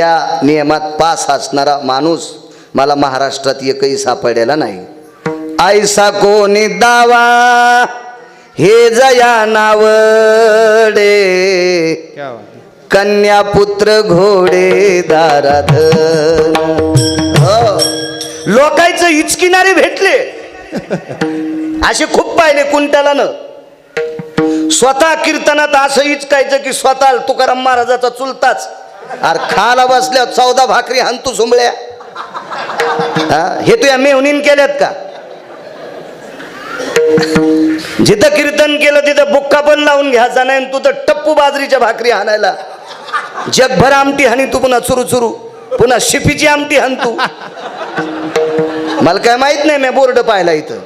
या नियमात पास असणारा माणूस मला महाराष्ट्रात एकही सापडलेला नाही. ऐसा कोणी दावा हे जया नावडे कन्या पुत्र घोडे दाराधन. हो, लोकांचं हिचकिनारे भेटले असे खूप पाहिले कुंटाला न. स्वतः कीर्तनात असं हिचकायचं की स्वतः तुकाराम महाराजाचा चुलताच अरे खाला बसल्या 14 भाकरी हंतू सुंबळ्या. हे तू या मेहुनीन केल्यात का? जिथं कीर्तन केलं तिथं बुक्का पण लावून घ्यायचा नाही. तू तर टप्पू बाजरीच्या भाकरी हाणायला जगभर आमटी हानी तू. पुन्हा चुरू चुरू पुन्हा शिपीची आमटी हाण तू. मला काय माहित नाही, मी बोर्ड पाहिला इथं.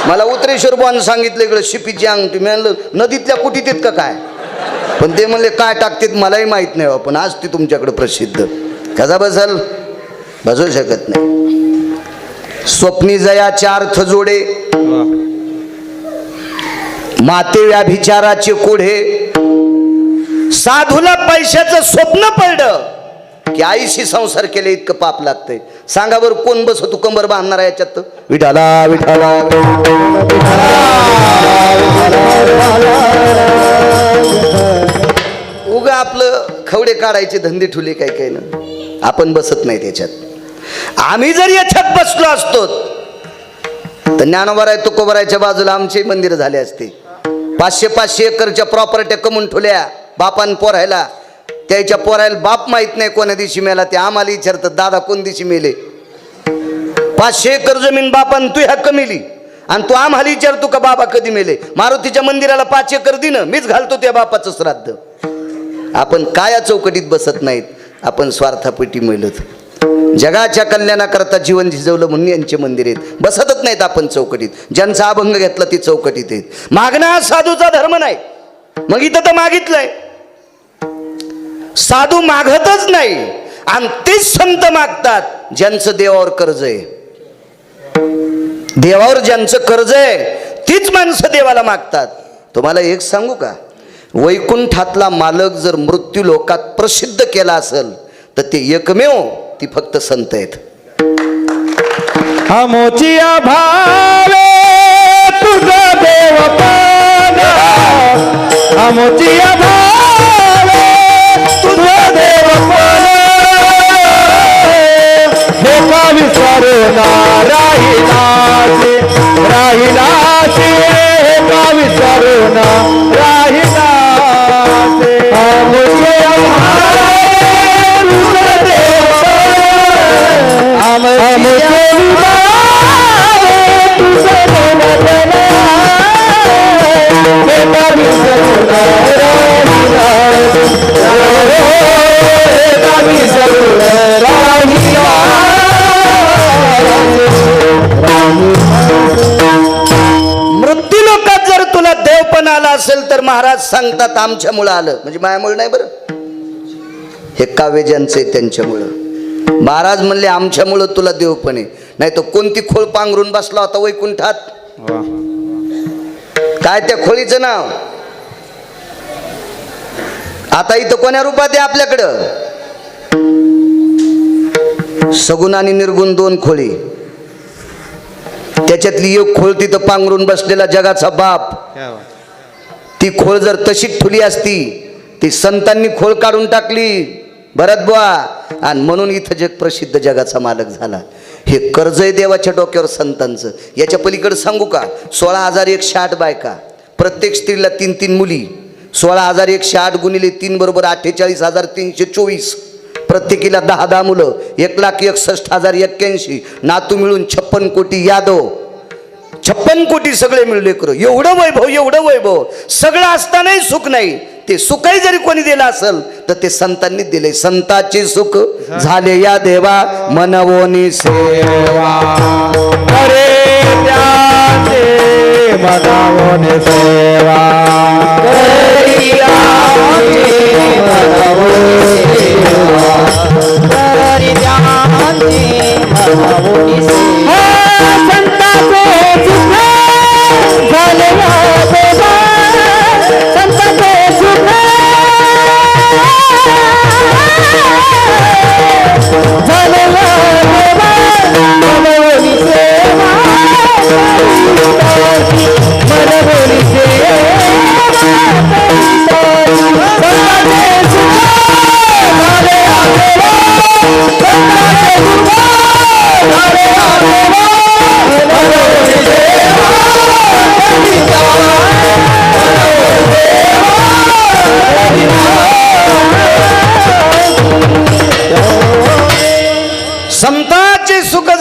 मला उतरेश्वर बुवान सांगितलं इकडं शिपीची आमटी. मी म्हणलं नदीतल्या कुटीत का काय, पण ते म्हणले काय टाकतात मलाही माहित नाही. पण आज ती तुमच्याकडे प्रसिद्ध. कसा बसल बसू शकत नाही. स्वप्नी जयाचे अर्थ जोडे माते व्याभिचाराचे कोढे. साधूला पैशाचं स्वप्न पडलं की आईशी संसार केले इतकं पाप लागतंय. सांगा बरं कोण बस तू कंबर बांधणार आहे याच्यात? विठाला विठाला उगा आपलं खवडे काढायचे धंदे ठुले काय काय ना. आपण बसत नाही त्याच्यात. आम्ही जर याच्यात बसलो असतो तर ज्ञानोबराय तुकोबरायच्या बाजूला आमचे मंदिर झाले असते. 500-500 एकरच्या प्रॉपर्ट्या कमवून ठेवल्या बापान पोरायला. त्याच्या पोरायला बाप माहित नाही कोण्या दिवशी मेला. ते आम्हाला विचारतात दादा कोण दिवशी मेले. 500 एकर जमीन बापान तू ह्या कमिली आणि तू आम्हाला विचारतो का बाबा कधी मेले. मारुतीच्या मंदिराला 5 एकर दिनं मीच घालतो त्या बापाचं श्राद्ध. आपण काया चौकटीत बसत नाहीत, आपण स्वार्थापोटी मेलत. जगाच्या कल्याणाकरता जीवन झिजवलं म्हणून यांचे मंदिर आहेत. बसतच नाहीत आपण चौकटीत. ज्यांचा अभंग घेतला ती चौकटीत आहेत. मागणं हा साधूचा धर्म नाही. मग इथं तर मागितलंय. साधू मागतच नाही आणि तेच संत मागतात ज्यांचं देवावर कर्ज आहे. देवावर ज्यांचं कर्ज आहे तीच माणसं देवाला मागतात. तुम्हाला एक सांगू का, वैकुंठातला मालक जर मृत्यू लोकात प्रसिद्ध केला असेल तर ते एकमेव ती फक्त संत आहेत. मोचिया भावे तुझा देव पाना. मोचिया भावे तुझा देव पाना. हे का विसरू ना राहिलासी राहिलासी. हे का विसरू ना राहिलासी. मोचिया भावे तुझा देव मृत्यू लोकात जर तुला देवपण आला असेल तर महाराज सांगतात आमच्यामुळं आलं. म्हणजे मायामुळं नाही बरं, हे काव्य ज्यांचं आहे त्यांच्यामुळं. महाराज म्हणले आमच्यामुळं तुला देवपणे. नाही तर कोणती खोळ पांघरून बसला होता वैकुंठात. काय त्या खोळीचं नाव? आता इथं कोण्या रूपात आहे आपल्याकडं? सगुण आणि निर्गुण 2 खोळी. त्याच्यातली एक खोळ तिथं पांघरून बसलेला जगाचा बाप. ती खोळ जर तशीच ठुली असती ती संतांनी खोळ काढून टाकली भरत बुवा आणि म्हणून इथं जग प्रसिद्ध जगाचा मालक झाला. हे कर्ज आहे देवाच्या डोक्यावर संतांचं. याच्या पलीकडे सांगू का, 16,108 बायका, प्रत्येक स्त्रीला 3-3 मुली. 16,108 गुणिले 3 बरोबर 48,324. प्रत्येकीला 10-10 मुलं. 1,61,081. नातू मिळून 56 कोटी यादव. 56 कोटी सगळे मिळले करो. एवढं वैभव, एवढं वैभव सगळं असतानाही सुख नाही. ते सुखही जरी कोणी दिलं असेल तर ते संतांनी दिले. संताचे सुख झाले या देवा मनवोनी सेवा. अरे त्याचे मनवोनी सेवा. संताचे सुख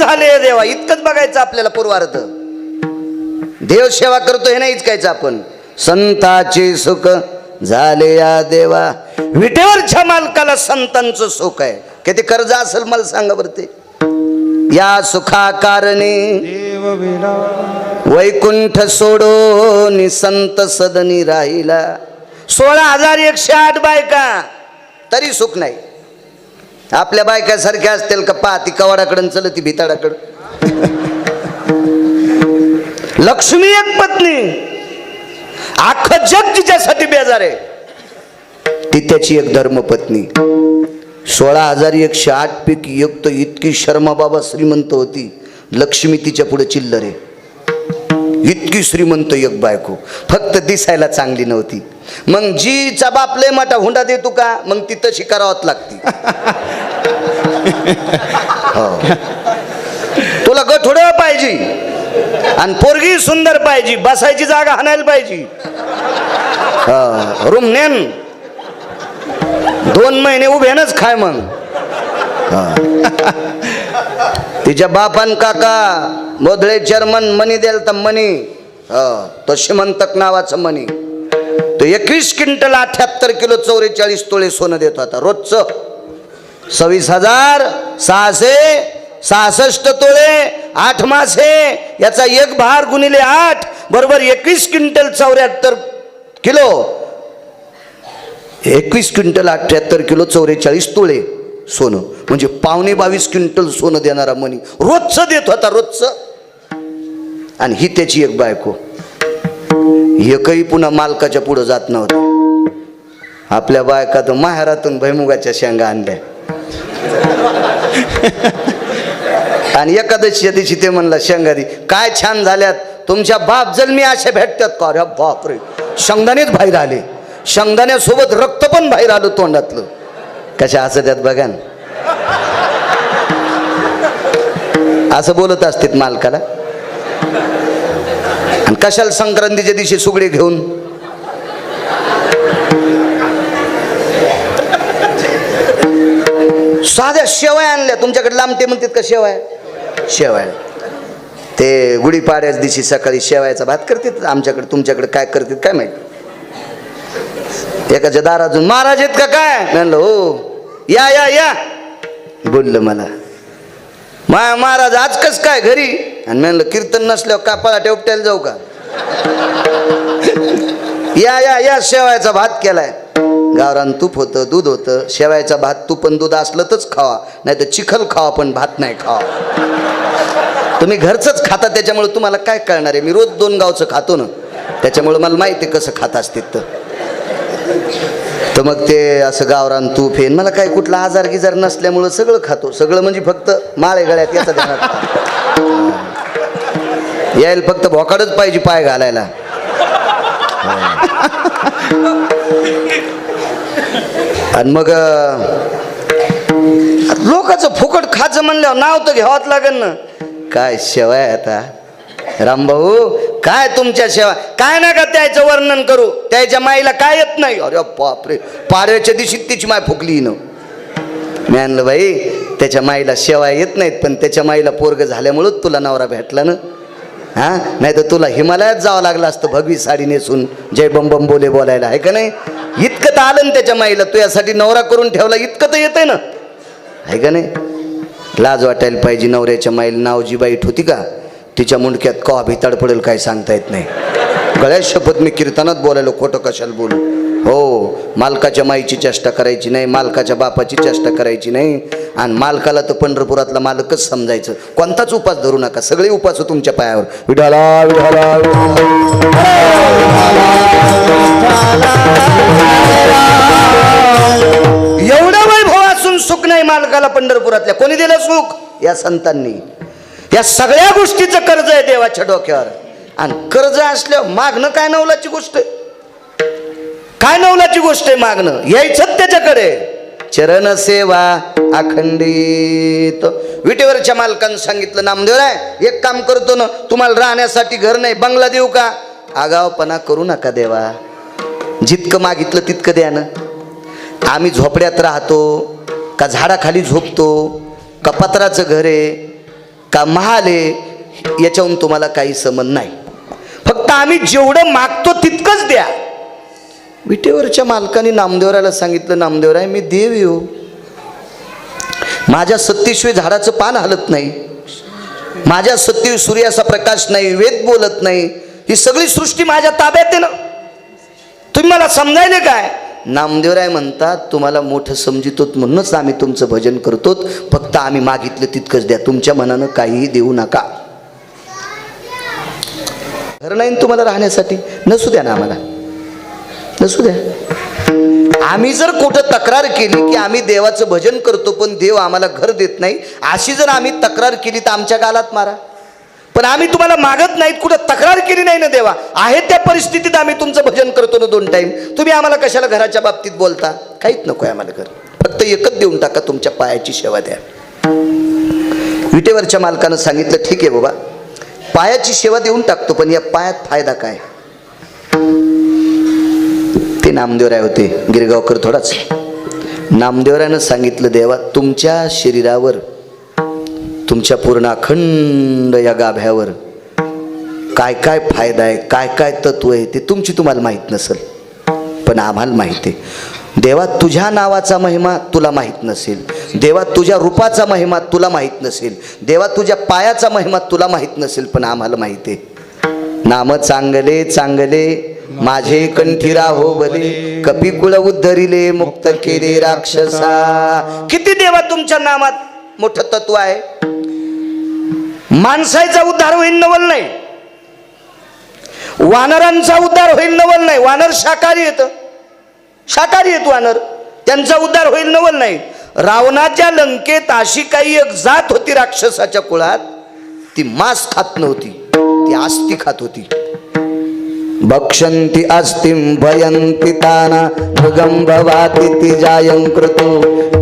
झाले देवा, इतकंच बघायचं आपल्याला पूर्वार्ध. देव सेवा करतो हे नाहीच कायचं आपण. संताचे सुख झाले या देवा, विटेवरच्या मालकाला संतांचं सुख आहे. किती कर्ज असेल मला सांगा बरं ते. या सुखा कारणे देव विना वैकुंठ सोडून संत सदनी राहिला. 16,108 बायका तरी सुख नाही. आपल्या बायकासारख्या असतील का? पाहती कवाडाकडं चलती भिताडाकडं. लक्ष्मी एक पत्नी, अख्खं जग तिच्यासाठी बेजार आहे. ती त्याची एक धर्मपत्नी. 16,108 पैकी एक तर इतकी शर्मा बाबा श्रीमंत होती. लक्ष्मी तिच्या पुढे चिल्लर आहे. इतकी श्रीमंत एक बायको, फक्त दिसायला चांगली नव्हती. मग जीचा बाप लय मोठा हुंडा देतो का, मग ती तशी करावत लागती. हो. तुला गठोड पाहिजे आणि पोरगी सुंदर पाहिजे, बसायची जागा हाणायला पाहिजे. रूम नेन 2 महिने उभ्यानच खाय. मग तिच्या बापान काका मोदळे चेअरमन मनी द्याल तर मनी, तो श्रीमंतक नावाचं मनी. तो 21 क्विंटल 78 किलो 44 तोळे सोनं देत होता रोजचं. 26,666 तोळे 8 मासे, याचा एक भार गुणिले 8 बरोबर 21 क्विंटल 74 किलो. 21 क्विंटल 78 किलो 44 तोळे सोनं, म्हणजे 22.25 क्विंटल सोनं देणारा मनी रोजचं देत होता, रोजचं. आणि ही त्याची एक बायको. एकही पुन्हा मालकाच्या पुढे जात नव्हतं. आपल्या बायका तर माहेरातून भैमुगाच्या शेंगा आणल्या. आणि एकादशीच्या दिवशी ते म्हणला शेंगारी काय छान झाल्यात, तुमच्या बाप जन्मी अशा भेटतात का? अरे बापरे, शेंगदाणेच बाहेर आले. शेंगदाण्यासोबत रक्त पण बाहेर आलं तोंडातलं. कशा असं त्यात बघा ना, असं बोलत असतात मालकाला. आणि कशाला संक्रांतीच्या दिवशी सुगडे घेऊन. साध्या शेवया आणल्या. तुमच्याकडे लांबटे म्हणतात का शेवया? शेवया ते गुढीपाड्याच दिवशी सकाळी शेवयाचा भात करतात. आमच्याकडे तुमच्याकडे काय करतात काय माहिती. एकाच्या दारातून महाराज आहेत का काय म्हणलं, हो या या या. बोललं मला महाराज आज कस काय घरी? आणि म्हणलं कीर्तन नसल्यावर कापाळा टेपट्याला जाऊ का? या या या शेवयाचा भात केलाय. गावरान तूप होतं, दूध होतं. शेवयाचा भात तूप आणि दूध असलं तरच खावा, नाही तर चिखल खावा पण भात नाही खावा. तुम्ही घरचंच खाता त्याच्यामुळे तुम्हाला काय कळणार आहे. मी रोज 2 गावचं खातो ना, त्याच्यामुळे मला माहिती आहे कसं खात असते. तर मग ते असं गावरान तूप हे मला काय कुठला आजार गिजार नसल्यामुळं सगळं खातो. सगळं म्हणजे फक्त माळे गळ्यात याचा ध्यानात यायला फक्त भोकाडच पाहिजे पाय घालायला. आणि मग लोकांचं फुकट खायचं म्हणल्यावर नाव तर घ्यावंच लागेल ना. काय शेवाय आता रामभाऊ, काय तुमच्या सेवा काय ना का त्याचं वर्णन करू. त्याच्या माईला काय येत नाही. अरे बापरे, पाड्याच्या दिवशी तिची माय फुकली न. मी आणलं बाई त्याच्या माईला शेवा येत नाहीत, पण त्याच्या माईला पोरग झाल्यामुळं तुला नवरा भेटला ना. हा, नाही तर तुला हिमालयात जावं लागलं असतं भगवी साडी नेसून जय बम बम बोले बोलायला, आहे का नाही. इतकं तर आलं ना त्याच्या माईला, तू यासाठी नवरा करून ठेवला, इतकं तर येतंय ना, आहे का नाही. लाज वाटायला पाहिजे. नवऱ्याच्या माईला नाव जी बाईट होती का, तिच्या मुंडक्यात कवा भिताड पडेल काय सांगता येत नाही. गळ्यात शपथ मी कीर्तनात बोलायलो, खोटं कशाला बोलू. हो, मालकाच्या माईची चेष्टा करायची नाही, मालकाच्या बापाची चेष्टा करायची नाही. आणि मालकाला तर पंढरपुरातला मालकच समजायचं. कोणताच उपास धरू नका, सगळे उपास तुमच्या पायावर. विठाला विठाला एवढं वैभव असून सुख नाही मालकाला पंढरपुरातल्या. कोणी दिलं सुख? या संतांनी. या सगळ्या गोष्टीचं कर्ज आहे देवाच्या डोक्यावर. आणि कर्ज असल्यावर मागणं काय नवलाची गोष्ट आहे? काय नवलाची गोष्ट आहे मागणं? यायचं त्याच्याकडे. चरण सेवा अखंडित. विटेवरच्या मालकानं सांगितलं, नामदेवराय एक काम करतो ना, तुम्हाला राहण्यासाठी घर नाही, बंगला देऊ का? आगावपणा करू नका देवा, जितकं मागितलं तितकं द्या ना. आम्ही झोपड्यात राहतो का झाडाखाली झोपतो का पत्राचं घर आहे का महाल आहे याच्याहून तुम्हाला काही संबंध नाही. फक्त आम्ही जेवढं मागतो तितकंच द्या. विटेवरच्या मालकाने नामदेवराला सांगितलं, नामदेवराय मी देव येऊ, माझ्या सत्तेशिवाय झाडाचं पान हलत नाही, माझ्या सत्तेशिवाय सूर्याचा प्रकाश नाही, वेद बोलत नाही, ही सगळी सृष्टी माझ्या ताब्यात आहे ना, तुम्ही मला समजायले काय? नामदेवराय म्हणतात तुम्हाला मोठं समजितोत म्हणूनच आम्ही तुमचं भजन करतो, फक्त आम्ही मागितलं तितकंच द्या, तुमच्या मनानं काहीही देऊ नका. घर नाही तुम्हाला राहण्यासाठी, नसू द्या ना, आम्हाला नसू द्या. आम्ही जर कुठं तक्रार केली की आम्ही देवाचं भजन करतो पण देव आम्हाला घर देत नाही, अशी जर आम्ही तक्रार केली तर आमच्या गालात मारा. पण आम्ही तुम्हाला मागत नाहीत, कुठं तक्रार केली नाही ना देवा, आहे त्या परिस्थितीत आम्ही तुमचं भजन करतो ना 2 टाइम. तुम्ही आम्हाला कशाला घराच्या बाबतीत बोलता? काहीच नको आहे आम्हाला घर, फक्त एकच देऊन टाका, तुमच्या पायाची सेवा द्या. विटेवरच्या मालकानं सांगितलं ठीक आहे बाबा, पायाची सेवा देऊन टाकतो, पण या पायात फायदा काय? ते नामदेवराय होते, गिरगावकर थोडाच. नामदेवरायानं सांगितलं देवा तुमच्या शरीरावर, तुमच्या पूर्ण अखंड या गाभ्यावर काय काय फायदा आहे, काय काय तत्व आहे ते तुमची तुम्हाला माहीत नसेल, पण आम्हाला माहिती आहे. देवा तुझ्या नावाचा महिमा तुला माहीत नसेल, देवा तुझ्या रूपाचा महिमा तुला माहीत नसेल, देवा तुझ्या पायाचा महिमा तुला माहीत नसेल, पण आम्हाला माहिती आहे. नाम चांगले चांगले माझे कंठी राहो भले, कपिकुळ उद्धरिले मुक्त केले राक्षसा. किती देवा तुमच्या नामात मोठं तत्व आहे. माणसाचा उद्धार होईल नवल नाही, वानरांचा उद्धार होईल नवल नाही. वानर शाकाहारी येतं, शाकाहारी येत वानर, त्यांचा उद्धार होईल नवल नाही. रावणाच्या लंकेत अशी काही एक जात होती राक्षसाच्या कुळात, ती मांस खात नव्हती, ती आस्ती खात होती. भक्षन्ति अस्तिं भयन्ति ताना भृगं भवाति ति जायं कृतो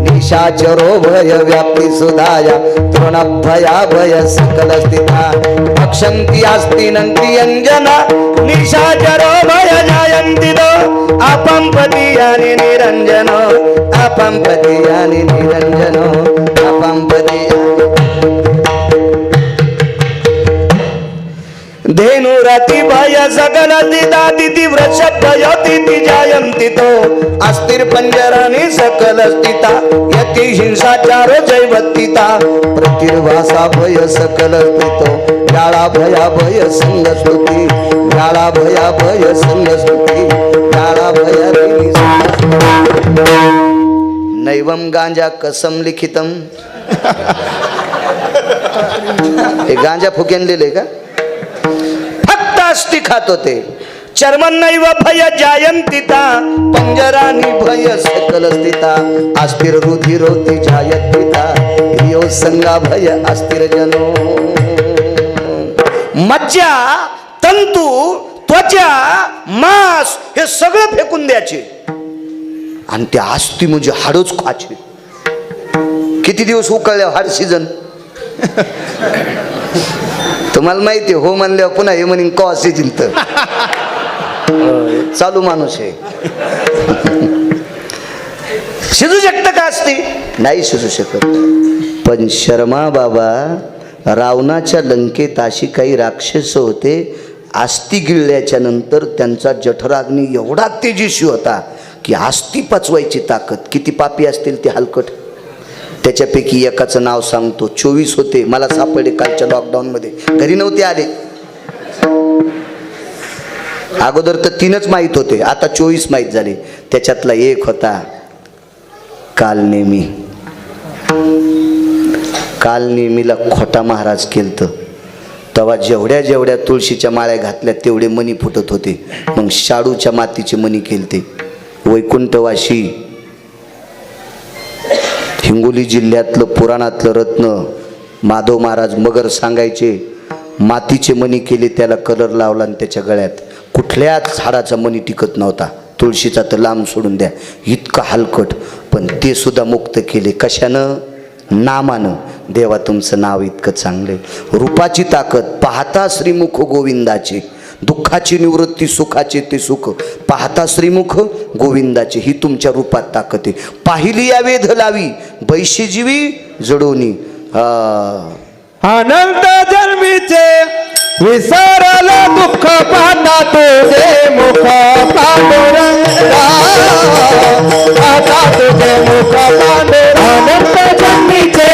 निशाचरो भय व्याप्ति सुधाया तृणभया भय सकल स्थिता. भक्षन्ति अस्तिनं क्रियञ्जना निशाचरो भय जायन्ति दो अपम्पतियानि निरञ्जनो अपम्पतियानि निरञ्जनो अपम्पतियानि. धेनुरति भय सकल स्थिता तिथि वृक्ष भयति ति जायन्ति तो अस्थिर पंजरानि सकल स्थिता यति हिंसाचारो जैवत्तिता प्रतिर्वासा भय सकल स्थितो व्याळा भया भय संग स्तुति व्याळा भया भय संग स्तुति व्याळा भया नैवम गांजा कसम लिखितम. हे गांजा फुक्यान लिहिले का? आस्ती खात होते. चर्मन्नैव भय जायन्तिता पंजरानि भय सकल स्थिता अस्थिर रुधिरोति जायत्तिता प्रियो संगा भय अस्थिर जनो. मज्जा, तंतू, त्वचा, मांस हे सगळं फेकून द्यायचे आणि ते आस्ती म्हणजे हाडच खायचे. किती दिवस उकळले हाड सीजन तुम्हाला माहिती हो म्हणल्यावर पुन्हा हे म्हणून कॉ असेल तर चालू माणूस आहे. शिजू शकतं का असती? नाही शिजू शकत. पण शर्मा बाबा रावणाच्या लंकेत अशी काही राक्षस होते, आस्ती गिळल्याच्या नंतर त्यांचा जठराग्नी एवढा तेजस्वी होता की आस्ती पचवायची ताकद. किती पापी असतील ते हलकट. त्याच्यापैकी एकाचं नाव सांगतो. 24 होते, मला सापडले कालच्या लॉकडाऊन मध्ये, घरी नव्हते आले. अगोदर तर 3च माहीत होते, आता 24 माहीत झाले. त्याच्यातला एक होता कालनेमी. कालनेमीला खोटा महाराज केलतं. तेव्हा जेवढ्या जेवढ्या तुळशीच्या माळ्या घातल्या तेवढे मणी फुटत होते. मग शाडूच्या मातीचे मणी केलते. वैकुंठवाशी हिंगोली जिल्ह्यातलं पुराणातलं रत्न माधव महाराज मगर सांगायचे. मातीचे मणी केले, त्याला कलर लावला आणि त्याच्या गळ्यात कुठल्याच झाडाचा मणी टिकत नव्हता. तुळशीचा तर लांब सोडून द्या, इतकं हलकट. पण ते सुद्धा मुक्त केले. कशानं? नामानं. देवा तुमचं नाव इतकं चांगले. रूपाची ताकद पाहता श्रीमुख गोविंदाचे, दुःखाची निवृत्ती सुखाचे ते सुख पाहता श्रीमुख गोविंदाचे. ही तुमच्या रूपात ताकद आहे. पाहिली या वेध लावी बैशेजीवी जडोनी. अनंत जन्मीचे विसरल दुःख पाहता तुझे मुख पांडुरंगा पाहता तुझे मुख पांडुरंगा अनंत जन्मीचे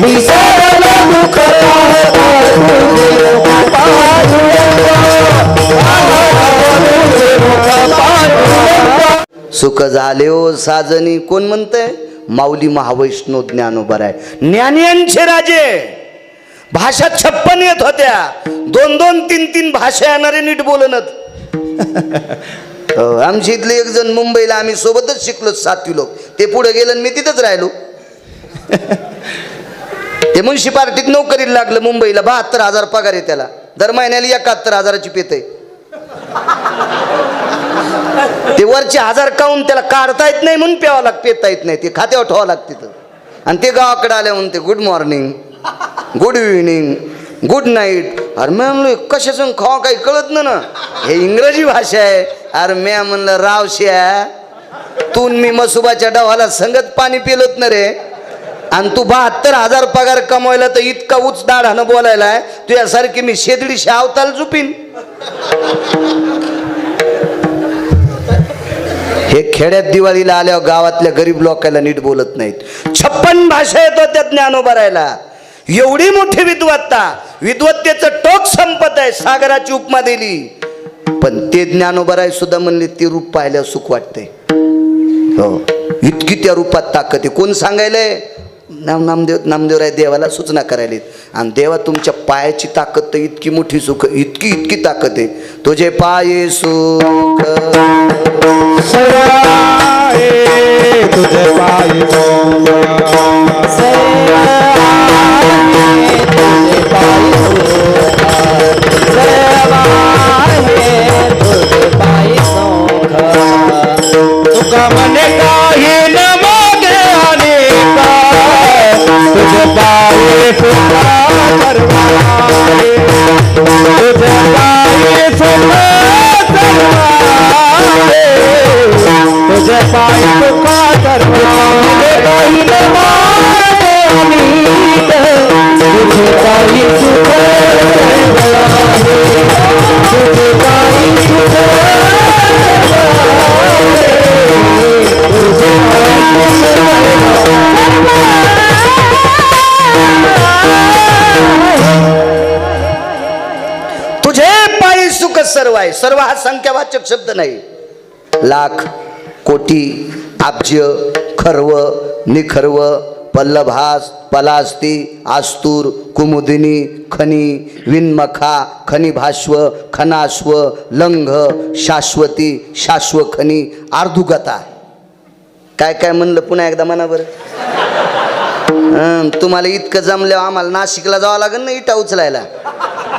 विसरल दुःख पाहता तुझे मुख पांडुरंगा पाहता तुझे मुख पांडुरंगा सुख झाले हो साजनी. कोण म्हणतंय? माऊली महावैष्णव ज्ञानोबराय. ज्ञानियांचे राजे. भाषा 56 येत होत्या. 2-2, 3-3 भाषा येणारे नीट बोलणत. आमच्या इथले एक जण मुंबईला, आम्ही सोबतच शिकलो 7वी लोक. ते पुढे गेलं आणि मी तिथंच राहिलो. ते म्युन्सिपाल्टीत नोकरीला लागलं मुंबईला. 72,000 पगार आहे त्याला. दर महिन्याला 71,000ची पेत आहे. ते वरचे 1000 काऊन त्याला काढता येत नाही म्हणून प्यावं लागतं, पेता येत नाही. ते खात्यावर ठेवावं लागतं तिथं. आणि ते गावाकडे आले म्हणून ते good morning, good evening, good night. अरे मी म्हणलो कशाचं खावा काही कळत ना. हे इंग्रजी भाषा आहे. अरे मी म्हणलं रावश्या तू मी मसुबाच्या डवाला संगत पाणी पिलत ना रे. आणि तू 72,000 पगार कमवायला तर इतका उच दाढानं बोलायला तुझ्यासारखी मी शेदडीशी अवताल झुपीन. हे खेड्यात दिवाळीला आल्यावर गावातल्या गरीब लोकांना नीट बोलत नाहीत. 56 भाषा येत होत्या ज्ञानोबरायला. एवढी मोठी विद्वत्ता, विद्वत्तेचं टोक संपत आहे. सागराची उपमा दिली. पण ते ज्ञानोबराय सुद्धा म्हणले ते रूप पाहिल्यावर सुख वाटतंय. हो, इतकी त्या रूपात ताकद आहे. कोण सांगायलंय? नामदेवराय देवाला सूचना करायला. आणि देवा तुमच्या पायाची ताकद तर इतकी मोठी सुख, इतकी ताकद आहे. तुझे पाये सुख तुझे पायी तुका मने काही न मागे अनेका तुझे पायी सुखा करवारे तुझे पायी सुखा करवारे तुझे पायी सुखा करवारे काही न मागे अनेका तुझे पायी सुखा करवारे तुझे पायी सुखा तुझे पायी सुख सर्व आहे. सर्व हा संख्यावाचक शब्द नाही. लाख, कोटी, अब्ज, खर्व, निखर्व, पल्लभास, पलास्ती, आस्तूर, कुमुदिनी, खनी, विन्मखा, खनिभाश्व, खनाश्व, लंघ, शाश्वती, शाश्वखनी, आर्धुगता. काय काय म्हणलं पुन्हा एकदा म्हणा बरं. तुम्हाला इतकं जमल्यावर आम्हाला नाशिकला जावं लागेल ना इटा उचलायला.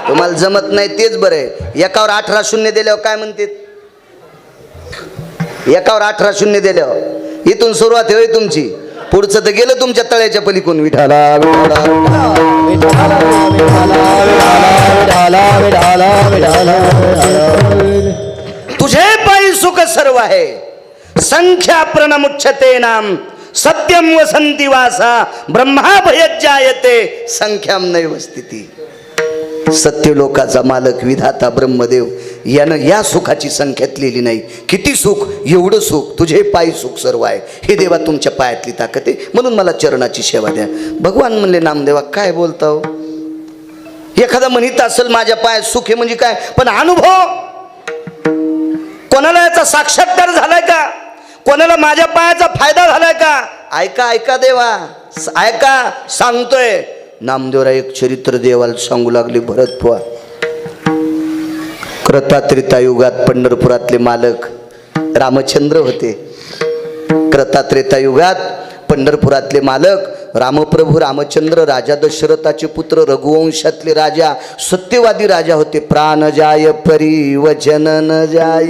तुम्हाला जमत नाही तेच बरं आहे. एकावर 18 शून्य दिल्यावर काय म्हणते? एकावर 18 शून्य दिल्यावर इथून सुरुवात होईल तुमची. पुढचं तर गेलं तुमच्या तळ्याच्या पलीकडून. विठाला तुझे पायी सुख सर्व आहे. संख्या प्रणमुच्छते नाम सत्यम वसंती वासा ब्रह्मा भयज्जायते संख्याम नैव स्थिती. सत्य लोकाचा मालक विधाता ब्रह्मदेव यानं या सुखाची संख्यात लिहिली नाही. किती सुख, एवढं सुख. तुझे पायी सुख सर्व आहे. हे देवा तुमच्या पायातली ताकद आहे म्हणून मला चरणाची सेवा द्या. भगवान म्हणले नामदेवा काय बोलताव? एखादा म्हणत असेल माझ्या पायात सुख आहे म्हणजे काय, पण अनुभव कोणाला याचा साक्षात्कार झालाय का? कोणाला माझ्या पायाचा फायदा झालाय का? ऐका ऐका देवा ऐका, सांगतोय. नामदेवराय एक चरित्र देवाला सांगू लागले. भरत बुवा कृतात्रेतायुगात पंढरपुरातले मालक रामचंद्र होते. कृतात्रेतायुगात पंढरपुरातले मालक रामप्रभू रामचंद्र राजा दशरथाचे पुत्र, रघुवंशातले राजा, सत्यवादी राजा होते. प्राण जाय परी वचन न जाय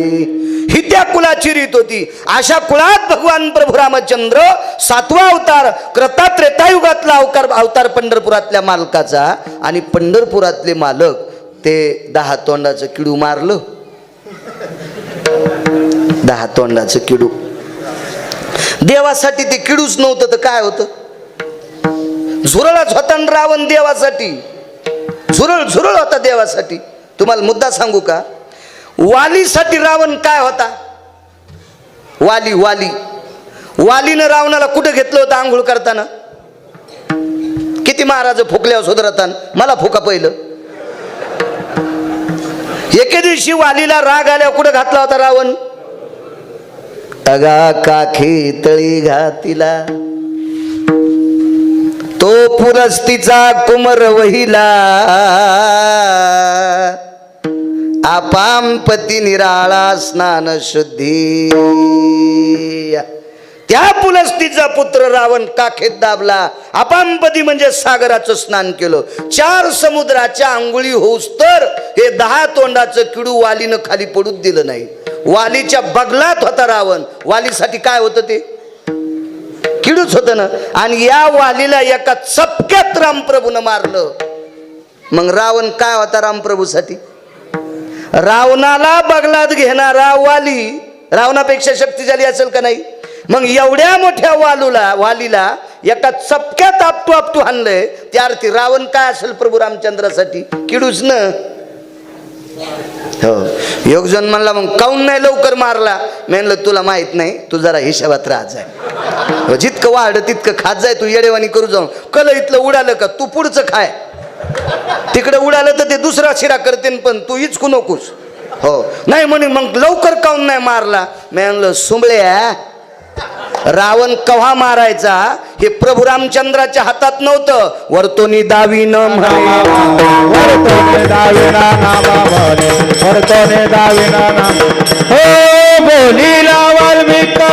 ही त्या कुलाची रीत होती. अशा कुळात भगवान प्रभू रामचंद्र 7वा अवतार, कृतात्रेतायुगातला अवतार पंढरपुरातल्या मालकाचा. आणि पंढरपुरातले मालक ते 10 तोंडाचं किडू मारलं. 10 तोंडाचं किडू. देवासाठी ते किडूच नव्हतं तर काय होतं? झुरळाच होता रावण देवासाठी. झुरळ झुरळ होता देवासाठी. तुम्हाला मुद्दा सांगू का? वालीसाठी रावण काय होता? वालीनं रावणाला कुठं घेतलं होतं आंघोळ करताना? किती महाराज फुकल्यावर सुधरतान, मला फुका पहिलं. एके दिवशी वालीला राग आल्यावर कुठं घातला होता रावण? अगा काखी तळी घातिला, तो पुरस्तीचा कुमर वहिला, आपामपती निराळा स्नान शुद्धी. त्या पुलस्तीचा पुत्र रावण काखेत दाबला. अपामपदी म्हणजे सागराचं स्नान केलं. 4 समुद्राच्या आंघोळी होऊस तर हे 10 तोंडाचं किडू वालीनं खाली पडूच दिलं नाही. वालीच्या बगलात होता रावण. वालीसाठी काय होतं ते? किडूच होतं ना. आणि या वालीला एका चपक्यात रामप्रभूनं मारलं. मग रावण काय होता रामप्रभूसाठी? रावणाला बगलात घेणारा वाली रावणापेक्षा शक्तिशाली असेल का नाही? मग एवढ्या मोठ्या वालीला एका चपक्यात आपटू हाणलंय. त्या अर्थी रावण काय असेल प्रभू रामचंद्रासाठी? किडूच न. हो, योगजन म्हणला मग काऊन नाही लवकर मारला? म्हणलं तुला माहित नाही, तू जरा हिशोबात राहत जाय. जितकं वाढ तितकं खात जाय. तू येडेवानी करू जाऊन कल इथलं उडालं का तू पुढचं खाय. तिकडे उडालं तर ते दुसरा शिरा करते, पण तू इचकू नकोस. हो नाही म्हणे मग लवकर काऊन नाही मारला? म्हणलं सुंबळ्या, रावण कव्हा मारायचा हे प्रभू रामचंद्राच्या हातात नव्हतं. वर्तोनी दावीन म्हणे, वर्तोने दाविना नामा म्हणे, वर्तोने दाविना नाम. हो बोलीला वाल्मिका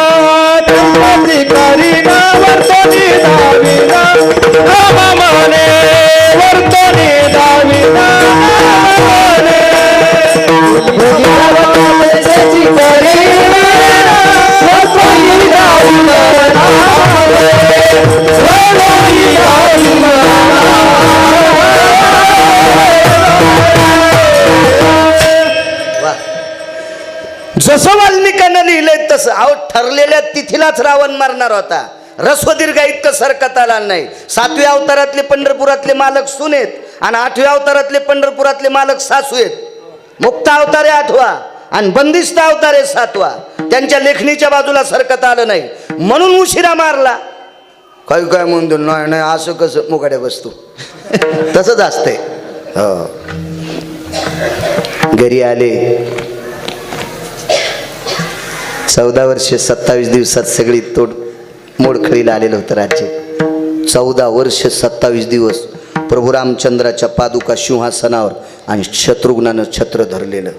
त्र्यंबकी करीना, वर्तोने दाविना नामा म्हणे, वर्तोने दाविना म्हणे. बोलीला वाल्मिकाची करीना, वर्तोने दाविना जसं वाल्मिकांना लिहिलंय तसं. अहो ठरलेल्या तिथीलाच रावण मारणार होता. रस्वदीर्घा इतकं सरकत आला नाही. 7व्या अवतारातले पंढरपुरातले मालक सुनेत आणि 8व्या अवतारातले पंढरपुरातले मालक सासू आहेत. मुक्त अवतार आहे 8वा आणि बंदिस्त अवतार आहे 7वा. त्यांच्या लेखणीच्या बाजूला सरकत आलं नाही म्हणून उशिरा मारला. काय म्हणून नाही असं कसं मुकाड्या बसतो. तसंच असतंय. हो, घरी आले. 14 वर्ष 27 दिवसात सगळी मोडखळीला आलेलं होतं राज्य. 14 वर्ष 27 दिवस प्रभू रामचंद्राच्या पादुका सिंहासनावर आणि शत्रुघ्नानं छत्र धरलेलं.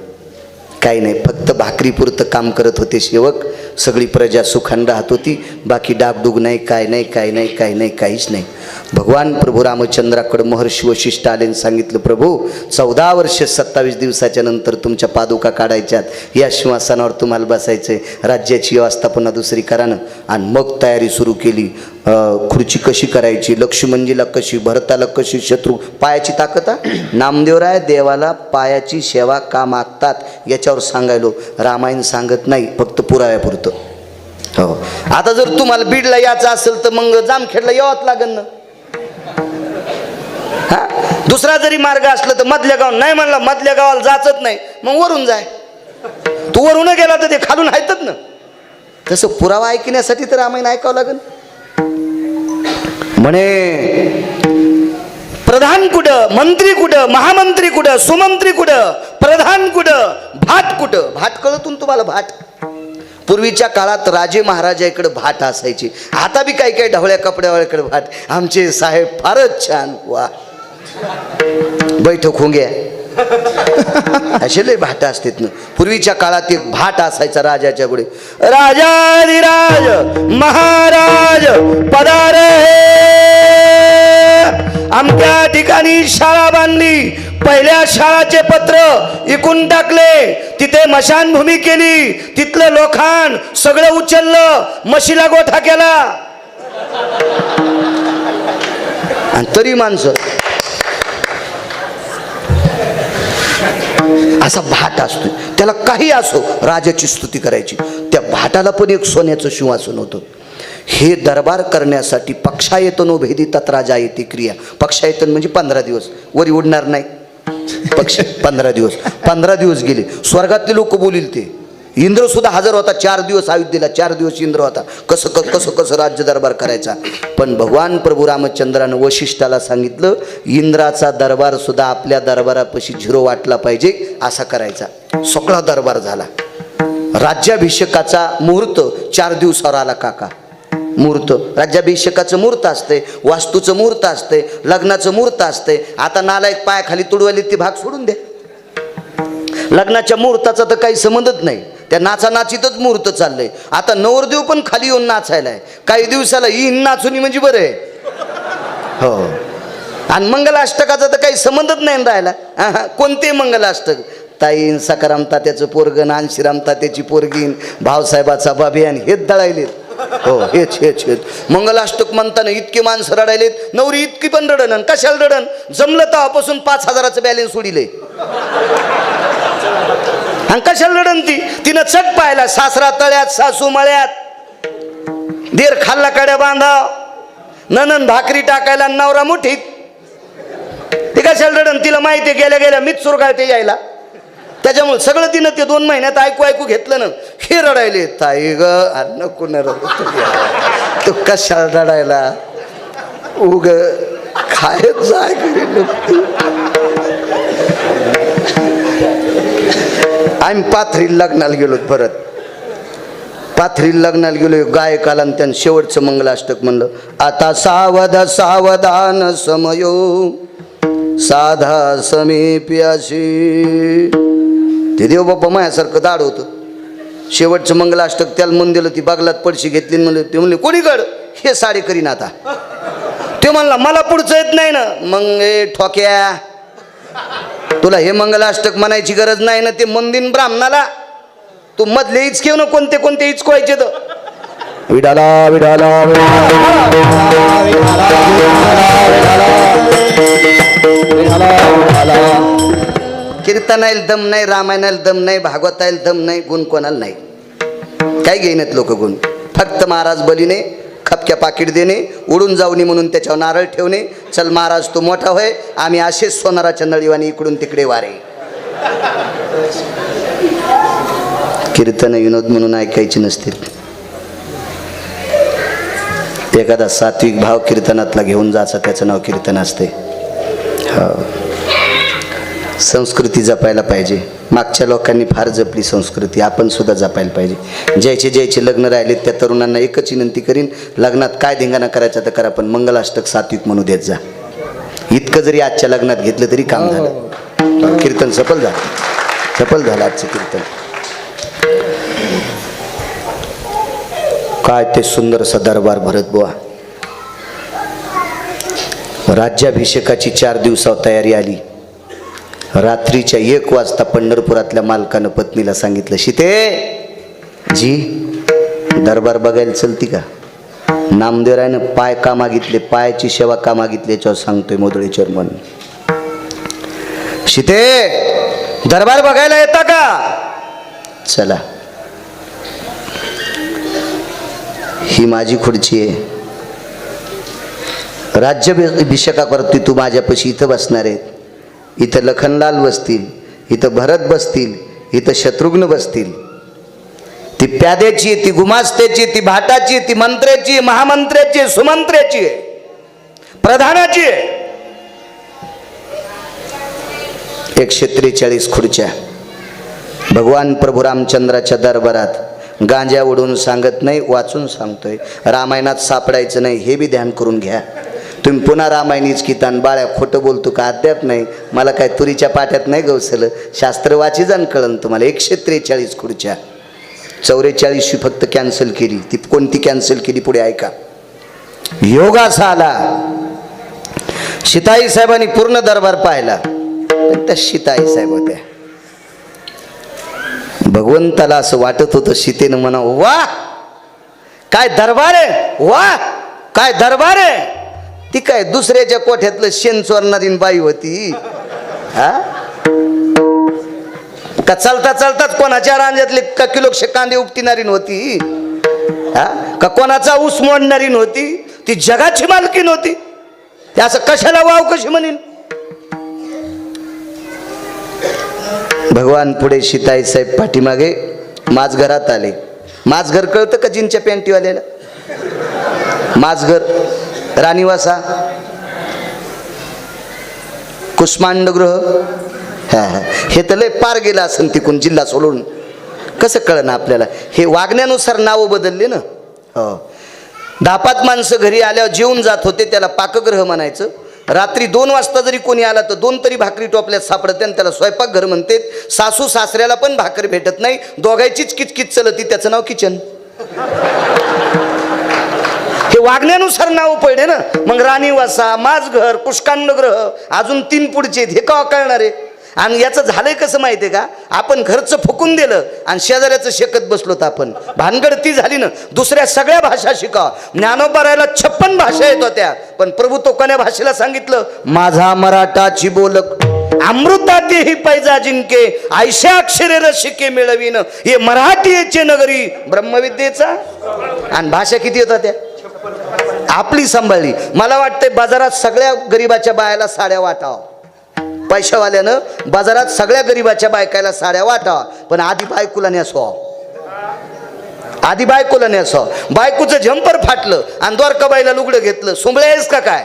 काही नाही, फक्त भाकरीपुरतं काम करत होते सेवक. सगळी प्रजा सुखान राहत होती. बाकी डागडुग नाही, काय नाही, काय नाही, काय नाही, काहीच नाही. भगवान प्रभू रामचंद्राकडे महर्षी वशिष्ठ आले आणि सांगितलं, प्रभू 14 वर्ष 27 दिवसाच्या नंतर तुमच्या पादुका काढायच्यात. या सिंहासनावर तुम्हाला बसायचंय. राज्याची व्यवस्था पुन्हा दुसरी करा ना. आणि मग तयारी सुरू केली. खुर्ची कशी करायची, लक्ष्मणजीला कशी, भरताला कशी, शत्रू पायाची ताकद. नामदेवराय देवाला पायाची सेवा का मागतात याच्यावर सांगायलो. रामायण सांगत नाही, फक्त पुराव्यापुरतं. हो, आता जर तुम्हाला बीडला यायचं असेल तर मग जामखेडला यावंच लागेल ना. हा, दुसरा जरी मार्ग असला तर मधल्या गाव नाही म्हणला, मधल्या गावाला जायचंच नाही, मग वरून जाय. तू वरून गेला तर ते खालून आहेतच ना. तसं पुरावा ऐकण्यासाठी तर रामायण ऐकावं लागेल. म्हणे प्रधान कुठं, मंत्री कुठं, महामंत्री कुठं, सुमंत्री कुठं, प्रधान कुठं, भाट कुठं. भाट कळतून तुम्हाला भाट. पूर्वीच्या काळात राजे महाराजाकडे भाट असायची. आता बी काही काही ढवळ्या कपड्यावाल्याकडे भाट. आमचे साहेब फारच छान. वा, बैठक होंग्या असे लय भाट असतात ना. पूर्वीच्या काळात एक भाट असायचा राजाच्या पुढे. राजाधिराज महाराज पधारे. आमच्या ठिकाणी शाळा बांधली. पहिल्या शाळाचे पत्र इकून टाकले. तिथे मशानभूमी केली. तिथलं लोखंड सगळं उचललं, म्हशीला गोठा केला. आणि तरी माणसं असा भाट असतो. त्याला काही असो राजाची स्तुती करायची. त्या भाटाला पण एक सोन्याचं सिंहासन होतं. हे दरबार करण्यासाठी पक्षायतनो भेदी तत राजा येते क्रिया. पक्षायतन म्हणजे 15 दिवस, वरी उडणार नाही पक्ष. 15 दिवस गेले. स्वर्गातले लोक बोलील ते. इंद्र सुद्धा हजर होता 4 दिवस अयोध्येला. 4 दिवस इंद्र होता. कसं राज्य दरबार करायचा. पण भगवान प्रभू रामचंद्रानं वशिष्ठाला सांगितलं, इंद्राचा दरबार सुद्धा आपल्या दरबारापाशी 0 वाटला पाहिजे असा करायचा. सगळा दरबार झाला. राज्याभिषेकाचा मुहूर्त 4 दिवसावर आला काका. मुहूर्त, राज्याभिषेकाचं मुहूर्त असते, वास्तूचं मुहूर्त असते, लग्नाचं मुहूर्त असते. आता नालायक पायाखाली तुडवली ते भाग सोडून दे. लग्नाच्या मुहूर्ताचा तर काही संबंधच नाही. त्या नाचानाचीतच मुहूर्त चाललंय. आता नवरदेव पण खाली येऊन नाचायलाय. काही दिवसाला येईन नाचुनी म्हणजे बरं आहे. हो. आणि मंगलाष्टकाचा तर काही संबंधच नाही राहिला. कोणते मंगलाष्टक? ताईन सकाराम तात्याचं पोरगण, आणशीराम तात्याची पोरगीन, भावसाहेबाचा बाबियान हेच दळायलेत. हो, हेच मंगलाष्टक म्हणताना इतके माणसं रडायलेत. नवरी इतकी पण रडन. कशाला रडन? जमलं तेव्हापासून 5,000चं बॅलेन्स सोडिले. आणि कशाला रडन ती? तिनं चट पाहिला. सासरा तळ्यात, सासू मळ्यात, देर खाल्ला काड्या बांधाव, ननन भाकरी टाकायला, नवरा मुठीत. ती कशाला रडन? तिला माहिती गेल्या गेल्या मीच सुरगाळते यायला. त्याच्यामुळे सगळं तिनं ते 2 महिन्यात ऐकू घेतलं ना. हे रडायले. ताई ग नको न रडू तू कशाला रडायला? उग खायच जाय घरी. आम्ही पाथरी लग्नाला गेलो. परत पाथरी लग्नाला गेलो. गायकाला त्यानं शेवटचं मंगलाष्टक म्हणलं, आता सावधान समयो साधा समीप्याशी. ते देव बाप्पा मायासारखं दाड होतं. शेवटचं मंगलाष्टक त्याला म्हणून दिलं. ती बागलात पडशी घेतली. म्हणलं ते म्हणले कोणीकड हे साडे करीन आता. ते म्हणला मला पुढचं येत नाही ना. मग ठोक्या, तुला हे मंगलाष्टक म्हणायची गरज नाही ना. ते मंदिर ब्राह्मणाला तू मधले इचकेव ना. कोणते इचकवायचे तर विडाला विडाला कीर्तनाला दम नाही, रामायणाला दम नाही, भागवताला दम नाही, गुण कोणाला नाही. काय घेईनात लोक गुण. फक्त महाराज बलीने खपक्या पाकिट देणे, उडून जाऊनी म्हणून त्याच्यावर नारळ ठेवणे. चल महाराज तू मोठा होय, आम्ही असेच सोनाराच्या नळीवाणी इकडून तिकडे वारे. कीर्तन विनोद म्हणून ऐकायची नसतील. एखादा सात्विक भाव कीर्तनातला घेऊन जायचा, त्याचं नाव कीर्तन असते. हो, संस्कृती जपायला पाहिजे. मागच्या लोकांनी फार जपली संस्कृती, आपण सुद्धा जपायला पाहिजे. ज्याचे लग्न राहिले त्या तरुणांना एकच विनंती करीन, लग्नात काय धिंगाणा करायचा तर करा, पण मंगलाष्टक सात्विक म्हणू देत जा. इतकं जरी आजच्या लग्नात घेतलं तरी काम झालं. कीर्तन सफल झालं आजचं कीर्तन. काय ते सुंदरसा दरबार भरत बुवा. राज्याभिषेकाची 4 दिवसावर तयारी आली. रात्रीच्या 1 वाजता पंढरपुरातल्या मालकानं पत्नीला सांगितलं, सीते जी दरबार बघायला चलती का? नामदेवरायनं पाय का मागितले, पायाची सेवा का मागितली याच्यावर सांगतोय मोदळे चर्मन. सीते दरबार बघायला येता का? चला, ही माझी खुर्ची आहे. राज्याभिषेकावरती तू माझ्यापाशी इथं बसणार आहे. इथं लखनलाल बसतील, इथं भरत बसतील, इथं शत्रुघ्न बसतील. ती प्याद्याची, ती गुमास्त्याची, ती भाटाची, ती मंत्र्याची, महामंत्र्याची, सुमंत्र्याची, प्रधानाची. 143 खुर्च्या. भगवान प्रभू रामचंद्राच्या दरबारात गांजा उडून सांगत नाही, वाचून सांगतोय. रामायणात सापडायचं नाही हे बी ध्यान करून घ्या. तुम्ही पुन्हा रामायणीच कितान बाळ्या खोटं बोलतो का? अद्याप नाही. मला काय तुरीच्या पाट्यात नाही गवसलं. शास्त्र वाची जाण कळन तुम्हाला. 143 खुर्च्या. 44 फक्त कॅन्सल केली. ती कोणती कॅन्सल केली पुढे ऐका. योगास आला. सीताई साहेबांनी पूर्ण दरबार पाहिला, पण त्या सीताई साहेब होत्या. भगवंताला असं वाटत होतं सीतेनं म्हणा, वा काय दरबार आहे, वा काय दरबार आहे. ती काय दुसऱ्याच्या कोठ्यातलं शेण चोरणारी बाई होती हा? का चालता चालताच कोणाच्या रांजातले का किलो कांदे उपटिणारी होती हा? का कोणाचा ऊस मोडणारी नव्हती, ती जगाची मालकी नव्हती. ते असं कशाला वाव कशी म्हणेन. भगवान पुढे सीताई साहेब पाठीमागे माझघरात आले. माझघर कळतं का जीनच्या पॅन्टीवाल्याला? माझघर, राणीवासा, कुष्मांडगृह. हे तर लय पार गेलं असं तिकून जिल्हा सोडून. कसं कळलं ना आपल्याला? हे वागण्यानुसार नावं बदलले ना. हो, 10-5 माणसं घरी आल्यावर जेवून जात होते, त्याला पाकगृह म्हणायचं. रात्री 2 वाजता जरी कोणी आला तर 2 तरी भाकरी टोपल्यात सापडते आणि त्याला स्वयंपाकघर म्हणते. सासू सासऱ्याला पण भाकरी भेटत नाही, दोघांचीच किचकिच चलती, त्याचं नाव किचन. हे वागण्यानुसार नाव पडले ना. मग राणीवासा, माझघर, कुष्कांडगृह, अजून 3 पुढचे हे का कळणार आहे? आणि याचं झालंय कसं माहिती आहे का? आपण घरचं फुकून दिलं आणि शेजाऱ्याचं शेकत बसलो तर आपण भानगड ती झाली ना. दुसऱ्या सगळ्या भाषा शिका. ज्ञानोबारायला 56 भाषा येत होत्या, पण प्रभू तो कोण्या भाषेला सांगितलं? माझा मराठाची बोलक अमृतातेही पैजा जिंके, ऐशा अक्षरे रसिके मिळवीन, हे मराठीचे नगरी ब्रह्मविद्येचा. आणि भाषा किती होत्या त्या? आपली सांभाळली. मला वाटतंय बाजारात सगळ्या गरीबाच्या बायाला साड्या वाटावं. पैशावाल्यानं बाजारात सगळ्या गरीबाच्या बायकायला साड्या वाटावा, पण आधी बायकोला नेसवावं. आधी बायकोला नेसवावं. बायकोचं झंपर फाटलं आणि द्वारकाबाईला लुगडं घेतलं. सुंबळे आहेस का काय?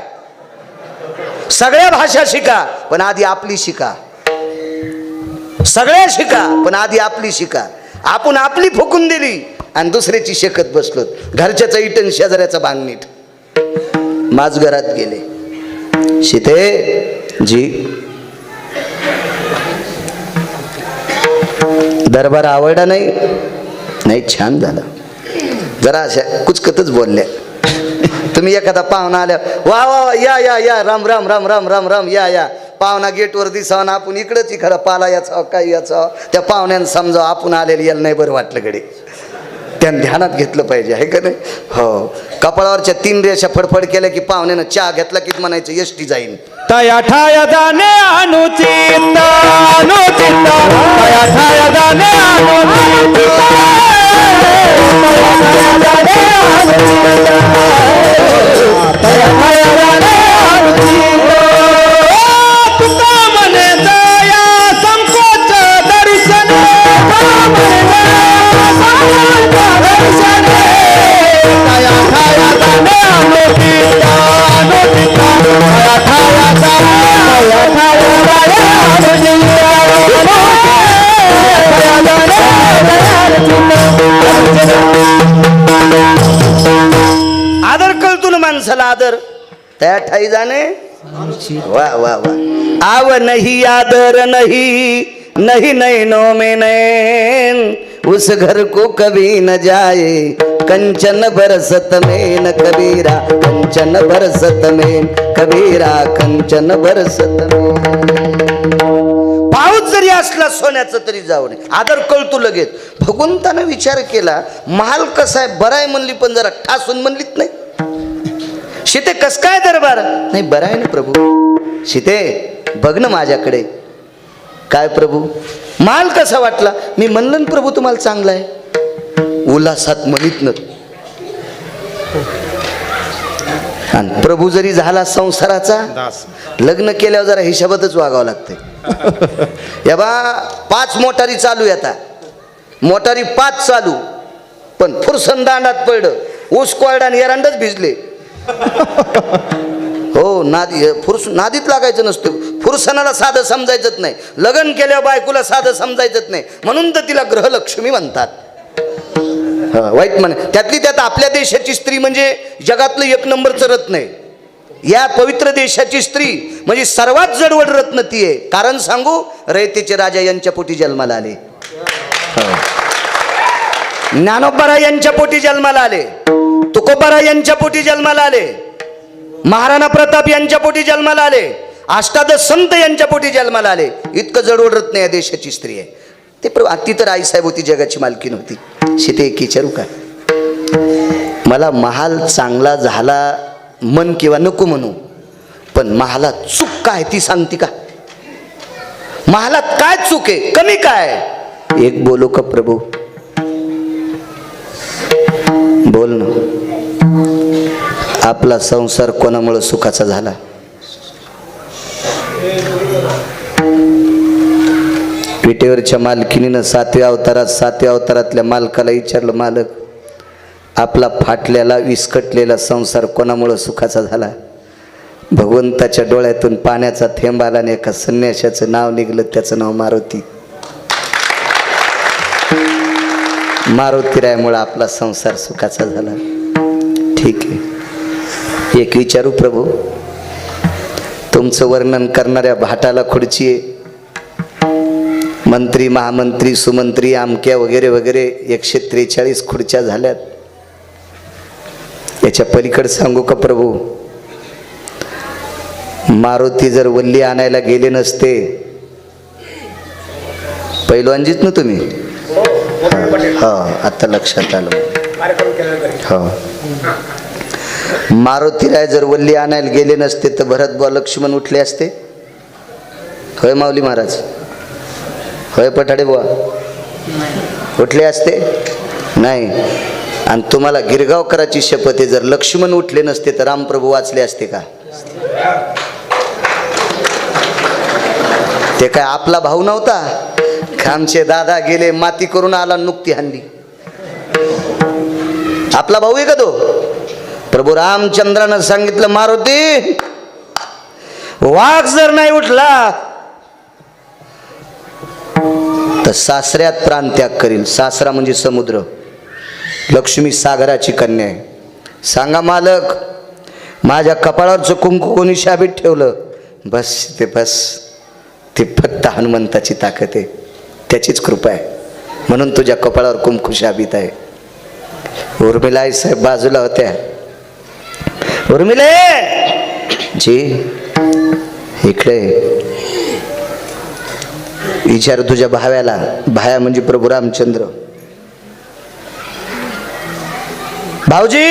सगळ्या भाषा शिका, पण आधी आपली शिका. सगळ्या शिका, पण आधी आपली शिका. आपण आपली फुकून दिली आणि दुसऱ्याची शेकत बसलो. घरच्याचा इटन, शेजाऱ्याचा बांगणीट. माझ घरात गेले. सीते जी, दरबार आवडला नाही? नाही, छान झालं. जरा अशा कुचकतच बोलल्या. तुम्ही एखादा पाहुणा आल्या, वा वा वा, या या या, राम राम राम राम राम राम, या या. पाहुणा गेटवर दिसावा ना, आपण इकडंच इकडं पाला याचा काय याचा, त्या पाहुण्यानं समजावं आपण आलेलं याला नाही बरं वाटलं कडे. त्यानं ध्यानात घेतलं पाहिजे, आहे का नाही? हो. कपाळावरच्या 3 रेषा फडफड केल्या की पाहुण्यानं चहा घेतला की म्हणायचं एसटी जाईन. तया ठाया जाणे अनुचित अनुचित, तया ठाया जाणे अनुचित, तया ठाया जाणे अनुचित. तुका म्हणे दया संकोच दर्शन, दर्शन, तया ठाया जाणे अनुचित अनुचित, तया ठाया आदर कळतो ना माणसाला, आदर. त्या ठाई जाणे. वा वा वा. आव नहीं आदर नहीं, नहीं नैनों में नैन, उस घर को कभी न जाए कंचन बरसत में न कबीरा, कंचन बरसत में कबीरा, कंचन बरसत में. पाऊस जरी असला सोन्याचं तरी जाऊ नये. आदर कळतो लगेच. भगवंतानं विचार केला, महाल कसा आहे? बराय म्हणली, पण जरा ठासून म्हणलीत नाही. सीते कस काय दरबार? नाही, बरं आहे ना प्रभू. सीते बघ ना माझ्याकडे. काय प्रभू? माल कसा वाटला? मी म्हणलं ना प्रभू तुम्हाला चांगला आहे. उल्हासात म्हणीत न. आणि प्रभू जरी झाला संसाराचा, लग्न केल्यावर जरा हिशोबातच वागावं लागतंय. या बा 5 मोटारी चालू येता, मोटारी 5 चालू, पण फुरसन दांडात पडलं, ऊस कोरडा आणि एरंडच भिजले. हो, नादीत लागायचं नसतं. फुरसनाला साधं समजायचंच नाही. लग्न केल्यावर बायकोला साधं समजायचंच नाही, म्हणून तर तिला ग्रहलक्ष्मी म्हणतात. वाईट म्हण. त्यातली त्यात आपल्या देशाची स्त्री म्हणजे जगातलं 1 नंबरचं रत्न आहे. या पवित्र देशाची स्त्री म्हणजे सर्वात जडवड रत्न ती आहे. कारण सांगू, रयतेचे राजा यांच्या पोटी जन्माला आले. ज्ञानोबाराय यांच्या पोटी जन्माला आले. तुकोबाराय यांच्या पोटी जन्माला आले. महाराणा प्रताप यांच्या पोटी जन्माला आले. अष्टादश संत यांच्या पोटी जन्माला आले. इतकं जडवड रत्न या देशाची स्त्री आहे. ते ती तर आईसाहेब होती, जगाची मालकी नव्हती. सीते एक विचारू का? मला महाल चांगला झाला मन किंवा नको म्हणू, पण महालात चूक काय ती सांगते का? महालात काय चूक आहे? कमी काय? एक बोलो का प्रभू? बोल ना, आपला संसार कोणामुळे सुखाचा झाला? विटेवरच्या मालकिनीनं 7व्या अवतारातल्या मालकाला विचारलं, मालक आपला फाटलेला विस्कटलेला संसार कोणामुळे सुखाचा झाला? भगवंताच्या डोळ्यातून पाण्याचा थेंब आला आणि एका संन्याशाचं नाव निघलं, त्याचं नाव मारुती. मारुतीरायामुळे आपला संसार सुखाचा झाला. ठीक आहे, एक विचारू प्रभू, तुमचं वर्णन करणाऱ्या भाटाला खुर्ची आहे, मंत्री महामंत्री सुमंत्री आमक्या वगैरे वगैरे 143 खुर्च्या झाल्यात. याच्या पलीकडे सांगू का प्रभू, मारुती जर वल्ली आणायला गेले नसते, पैलवानजीत ना तुम्ही, हो आता लक्षात आलं. हो, मारुतीराय जर वल्ली आणायला गेले नसते तर भरत बुवा लक्ष्मण उठले असते? होय माऊली महाराज, होय पठाडे बुवा, उठले असते? नाही. आणि तुम्हाला गिरगावकराची शपथ आहे, जर लक्ष्मण उठले नसते तर रामप्रभू वाचले असते का? ते काय आपला भाऊ नव्हता? आमचे दादा गेले, माती करून आला, नुकती हाणली. आपला भाऊ आहे का तो? प्रभू रामचंद्रानं सांगितलं, मारुती वाघ जर नाही उठला तर सासऱ्यात प्राणत्याग करील. सासरा म्हणजे समुद्र, लक्ष्मी सागराची कन्या आहे. सांगा मालक, माझ्या कपाळावरचं कुंकू कोणी शाबीत ठेवलं? बस ते बस, ते फक्त हनुमंताची ताकद आहे, त्याचीच कृपा आहे, म्हणून तुझ्या कपाळावर कुंकू शाबीत आहे. उर्मिला साहेब बाजूला होत्या. उर्मिले जी इकडे विचार तुझ्या भाव्याला. भाया म्हणजे प्रभू रामचंद्र. भाऊजी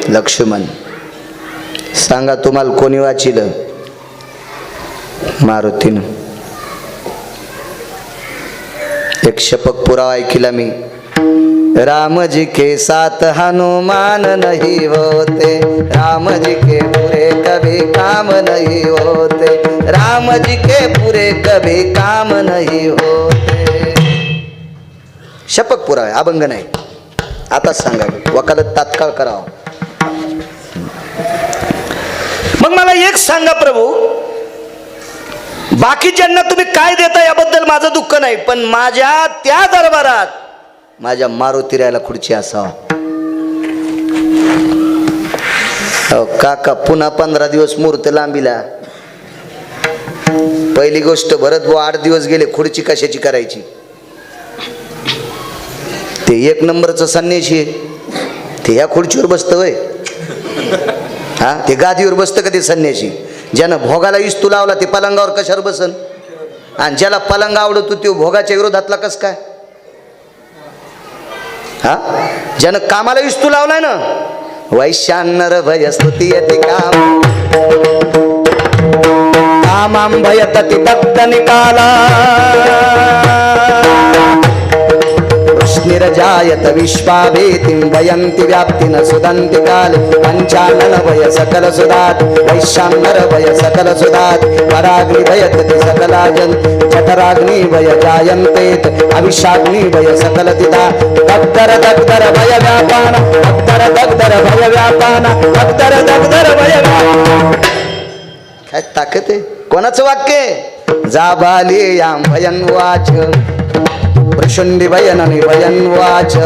लक्ष्मण, सांगा तुम्हाला कोणी वाचिलं? मारुतीनं. एक शपक पुरावा ऐकिला मी, राम जी के साथ हनुमान नहीं होते, राम जी के पूरे कभी काम नहीं होते, राम जी के पूरे कभी काम नहीं होते. शपक पुरावा, अभंग नाही. आता सांगा, वकालत तात्काळ करावं. मग मला एक सांगा प्रभू, बाकीच्यांना तुम्ही काय देता याबद्दल माझं दुःख नाही, पण माझ्या त्या दरबारात माझ्या मारुतीरायाला खुर्ची असावा. काका पुन्हा 15 दिवस मुहूर्त लांबीला. पहिली गोष्ट, भरत भाऊ 8 दिवस गेले, खुर्ची कशाची करायची? ते 1 नंबरचं संन्याशी आहे, ते ह्या खुर्चीवर बसतं वय? हा, ते गादीवर बसतं का ते संन्याशी? ज्यानं भोगाला इस्तू लावला ते पलंगावर कशावर बसन? आणि ज्याला पलंग आवडतो तो भोगाच्या विरोधातला कस काय? हा, ज्यानं कामाला इस्तू लावलाय ना, वैशान्नर भय स्तुती यति काम कामां भयतति दग्ध निकाला निरजायत विश्वाभेतिं भयन्ति व्याप्तिन सुदन्ति काले पंचानन भय सकल सुदात वैशान्नर भय सकल सुदात पराग्नि भयतति सकलाजन जठराग्नि भय जायन्तेत अविषाग्नि भय सकल दिदा दग्धर दग्धर भय व्यापान दग्धर दग्धर भय व्यापान दग्धर दग्धर भय व्यापान. काय ताकद आहे? कोणाचं वाक्य? जाबाली याम भयन वाच प्रशुंडी भयन भयन वाच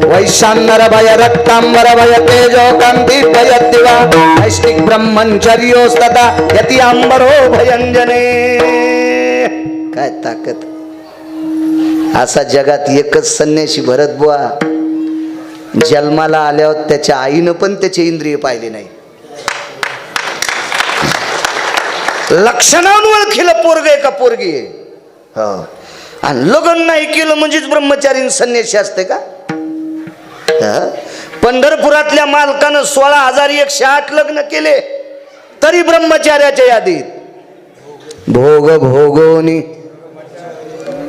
वैशान्नर भय रक्तांबर भय तेजो कांती भय दिवा नैष्टिक ब्रह्मचर्योस्तता यति अंबरो भयंजने. काय ताकद! असा जगात एकच संन्यासी भरत बुवा, जन्माला आल्यावर त्याच्या आईनं पण त्याचे इंद्रिय पाहिले नाही. लक्षणावरून ओळखीलं पोरग आहे का पोरगी आहे. हो, आणि लग्न नाही केलं म्हणजेच ब्रह्मचारी संन्यासी असते का? पंढरपुरातल्या मालकानं 16,108 लग्न केले तरी ब्रह्मचार्याच्या यादीत. भोग भोगोनी.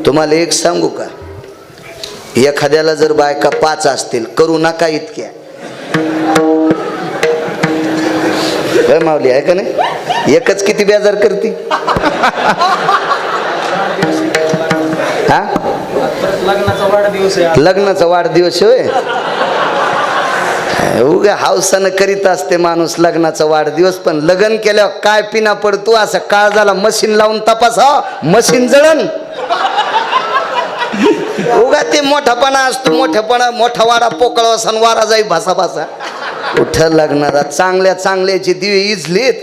तुम्हाला एक सांगू का, एखाद्याला जर बायका 5 असतील, करू नका इतक्या. माऊली आहे का नाही? एकच किती बेजार करती. हा, लग्नाचा वाढदिवस होय. उगा हावसानं करीत असते माणूस लग्नाचा वाढदिवस, पण लग्न केल्यावर काय पिना पडतो असं काळ झाला. मशीन लावून तपासा, मशीन जळण. उगा ते मोठापणा असतो, मोठा वाडा पोकळ असन, वारा जाई भासा भासा. उठ लग्नाला चांगल्या चांगल्याचे दिवे इजलीत.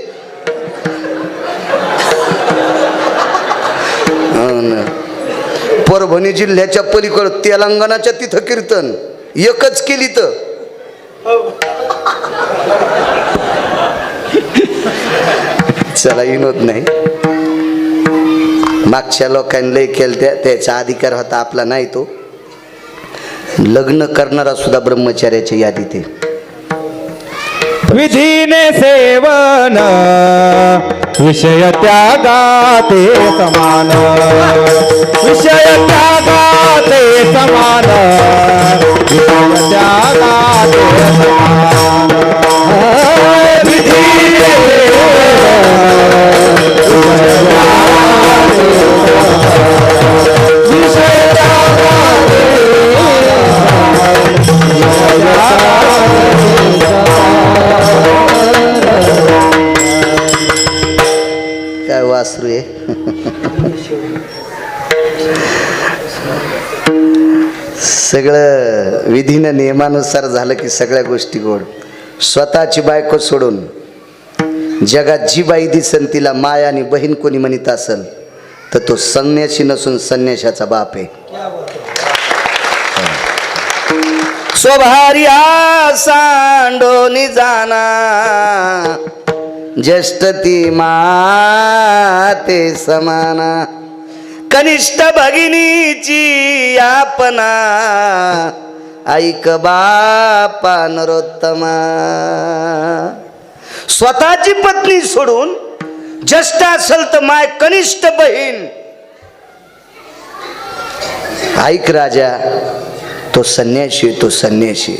परभणी जिल्ह्याच्या पलीकड तेलंगणाच्या तिथं कीर्तन एकच केली तर चला विनोद नाही. मागच्या लोकांनी लय केलं, त्याचा अधिकार होता, आपला नाही. तो लग्न करणारा सुद्धा ब्रह्मचार्याच्या यादीत आहे. विधीने सेवन विषय त्यागाते समान, विषय त्यागाते समान, विषय त्यागाते समान. विधीने विषय त्यागाते काय वासरू आहे. सगळं विधीनं नियमानुसार झालं की सगळ्या गोष्टी गोड. स्वतःची बायको सोडून जगात जी बाई दिसन तिला माया आणि बहीण कोणी म्हणत असल तर तो संन्यासी नसून संन्याशाचा बाप आहे. स्वभार्या सांडोनी जाना ज्येष्ठ ती माते समाना, कनिष्ठ भगिनीची आपणा ऐक बापा नरोत्तमा. स्वतःची पत्नी सोडून ज्येष्ठ असल तर माय कनिष्ठ बहीण ऐक राजा, तो संन्याशी, तो संन्याशी.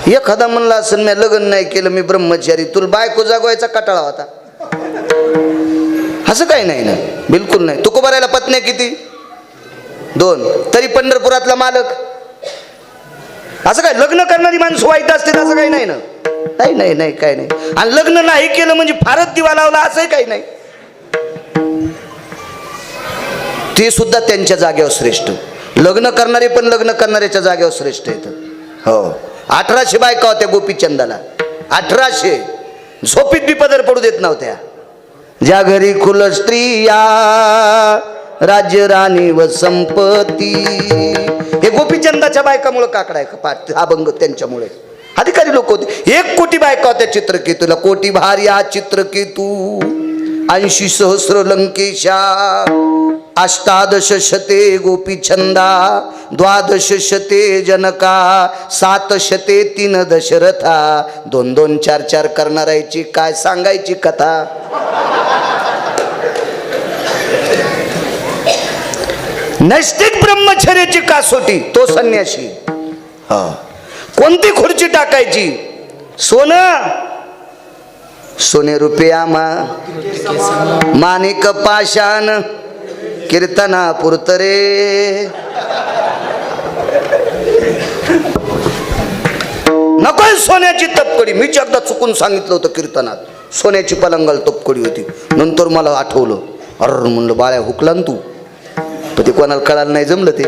एखादा म्हणला असं मी लग्न नाही केलं, मी ब्रह्मचारी, तुला बायको जागवायचा कटाळा होता. असं काही नाही ना, बिलकुल नाही. तुकोबारायला पत्न्या किती? 2, तरी पंढरपुरातला मालक. असं काय लग्न करणारी माणसं वाईट असते असं काही नाही ना. नाही नाही नाही, काय नाही. आणि लग्न नाही केलं म्हणजे फारच दिवा लावला असंही काही नाही. ते सुद्धा त्यांच्या जागेवर श्रेष्ठ. लग्न करणारे पण लग्न करणाऱ्याच्या जागेवर श्रेष्ठ आहेत. हो, 1800 बायका होत्या गोपीचंदाला. 1800 झोपीत बी पदर पडू देत नव्हत्या. ज्या घरी खुल स्त्रिया राज्य राणी व संपत्ती. हे गोपीचंदाच्या बायकामुळे काकडाय पाठ अभंग त्यांच्यामुळे. अधिकारी लोक होते. 1 कोटी बायका होत्या चित्रकेतूला. कोटी भार्या चित्रकेतू 80 सहस्र लंकेशा. 18 शते गोपीचंदा 12 शते जनका 7 शते 3 दशरथा. 2-2 4-4 करणाऱ्याची काय सांगायची कथा. नैष्ठिक ब्रह्मचर्याची कासोटी तो संन्यासी. हा, कोणती खुर्ची टाकायची? सोने रुपया माणिक पाषाण कीर्तना पुरतरे. नकोय सोन्याची तपकडी. मीच एकदा चुकून सांगितलं होतं कीर्तनात, सोन्याची पलंगाल तपकडी होती. नंतर मला आठवलं, अर म्हणलं बाळ्या हुकला ना तू. पण ते कोणाला कळायला नाही जमलं ते.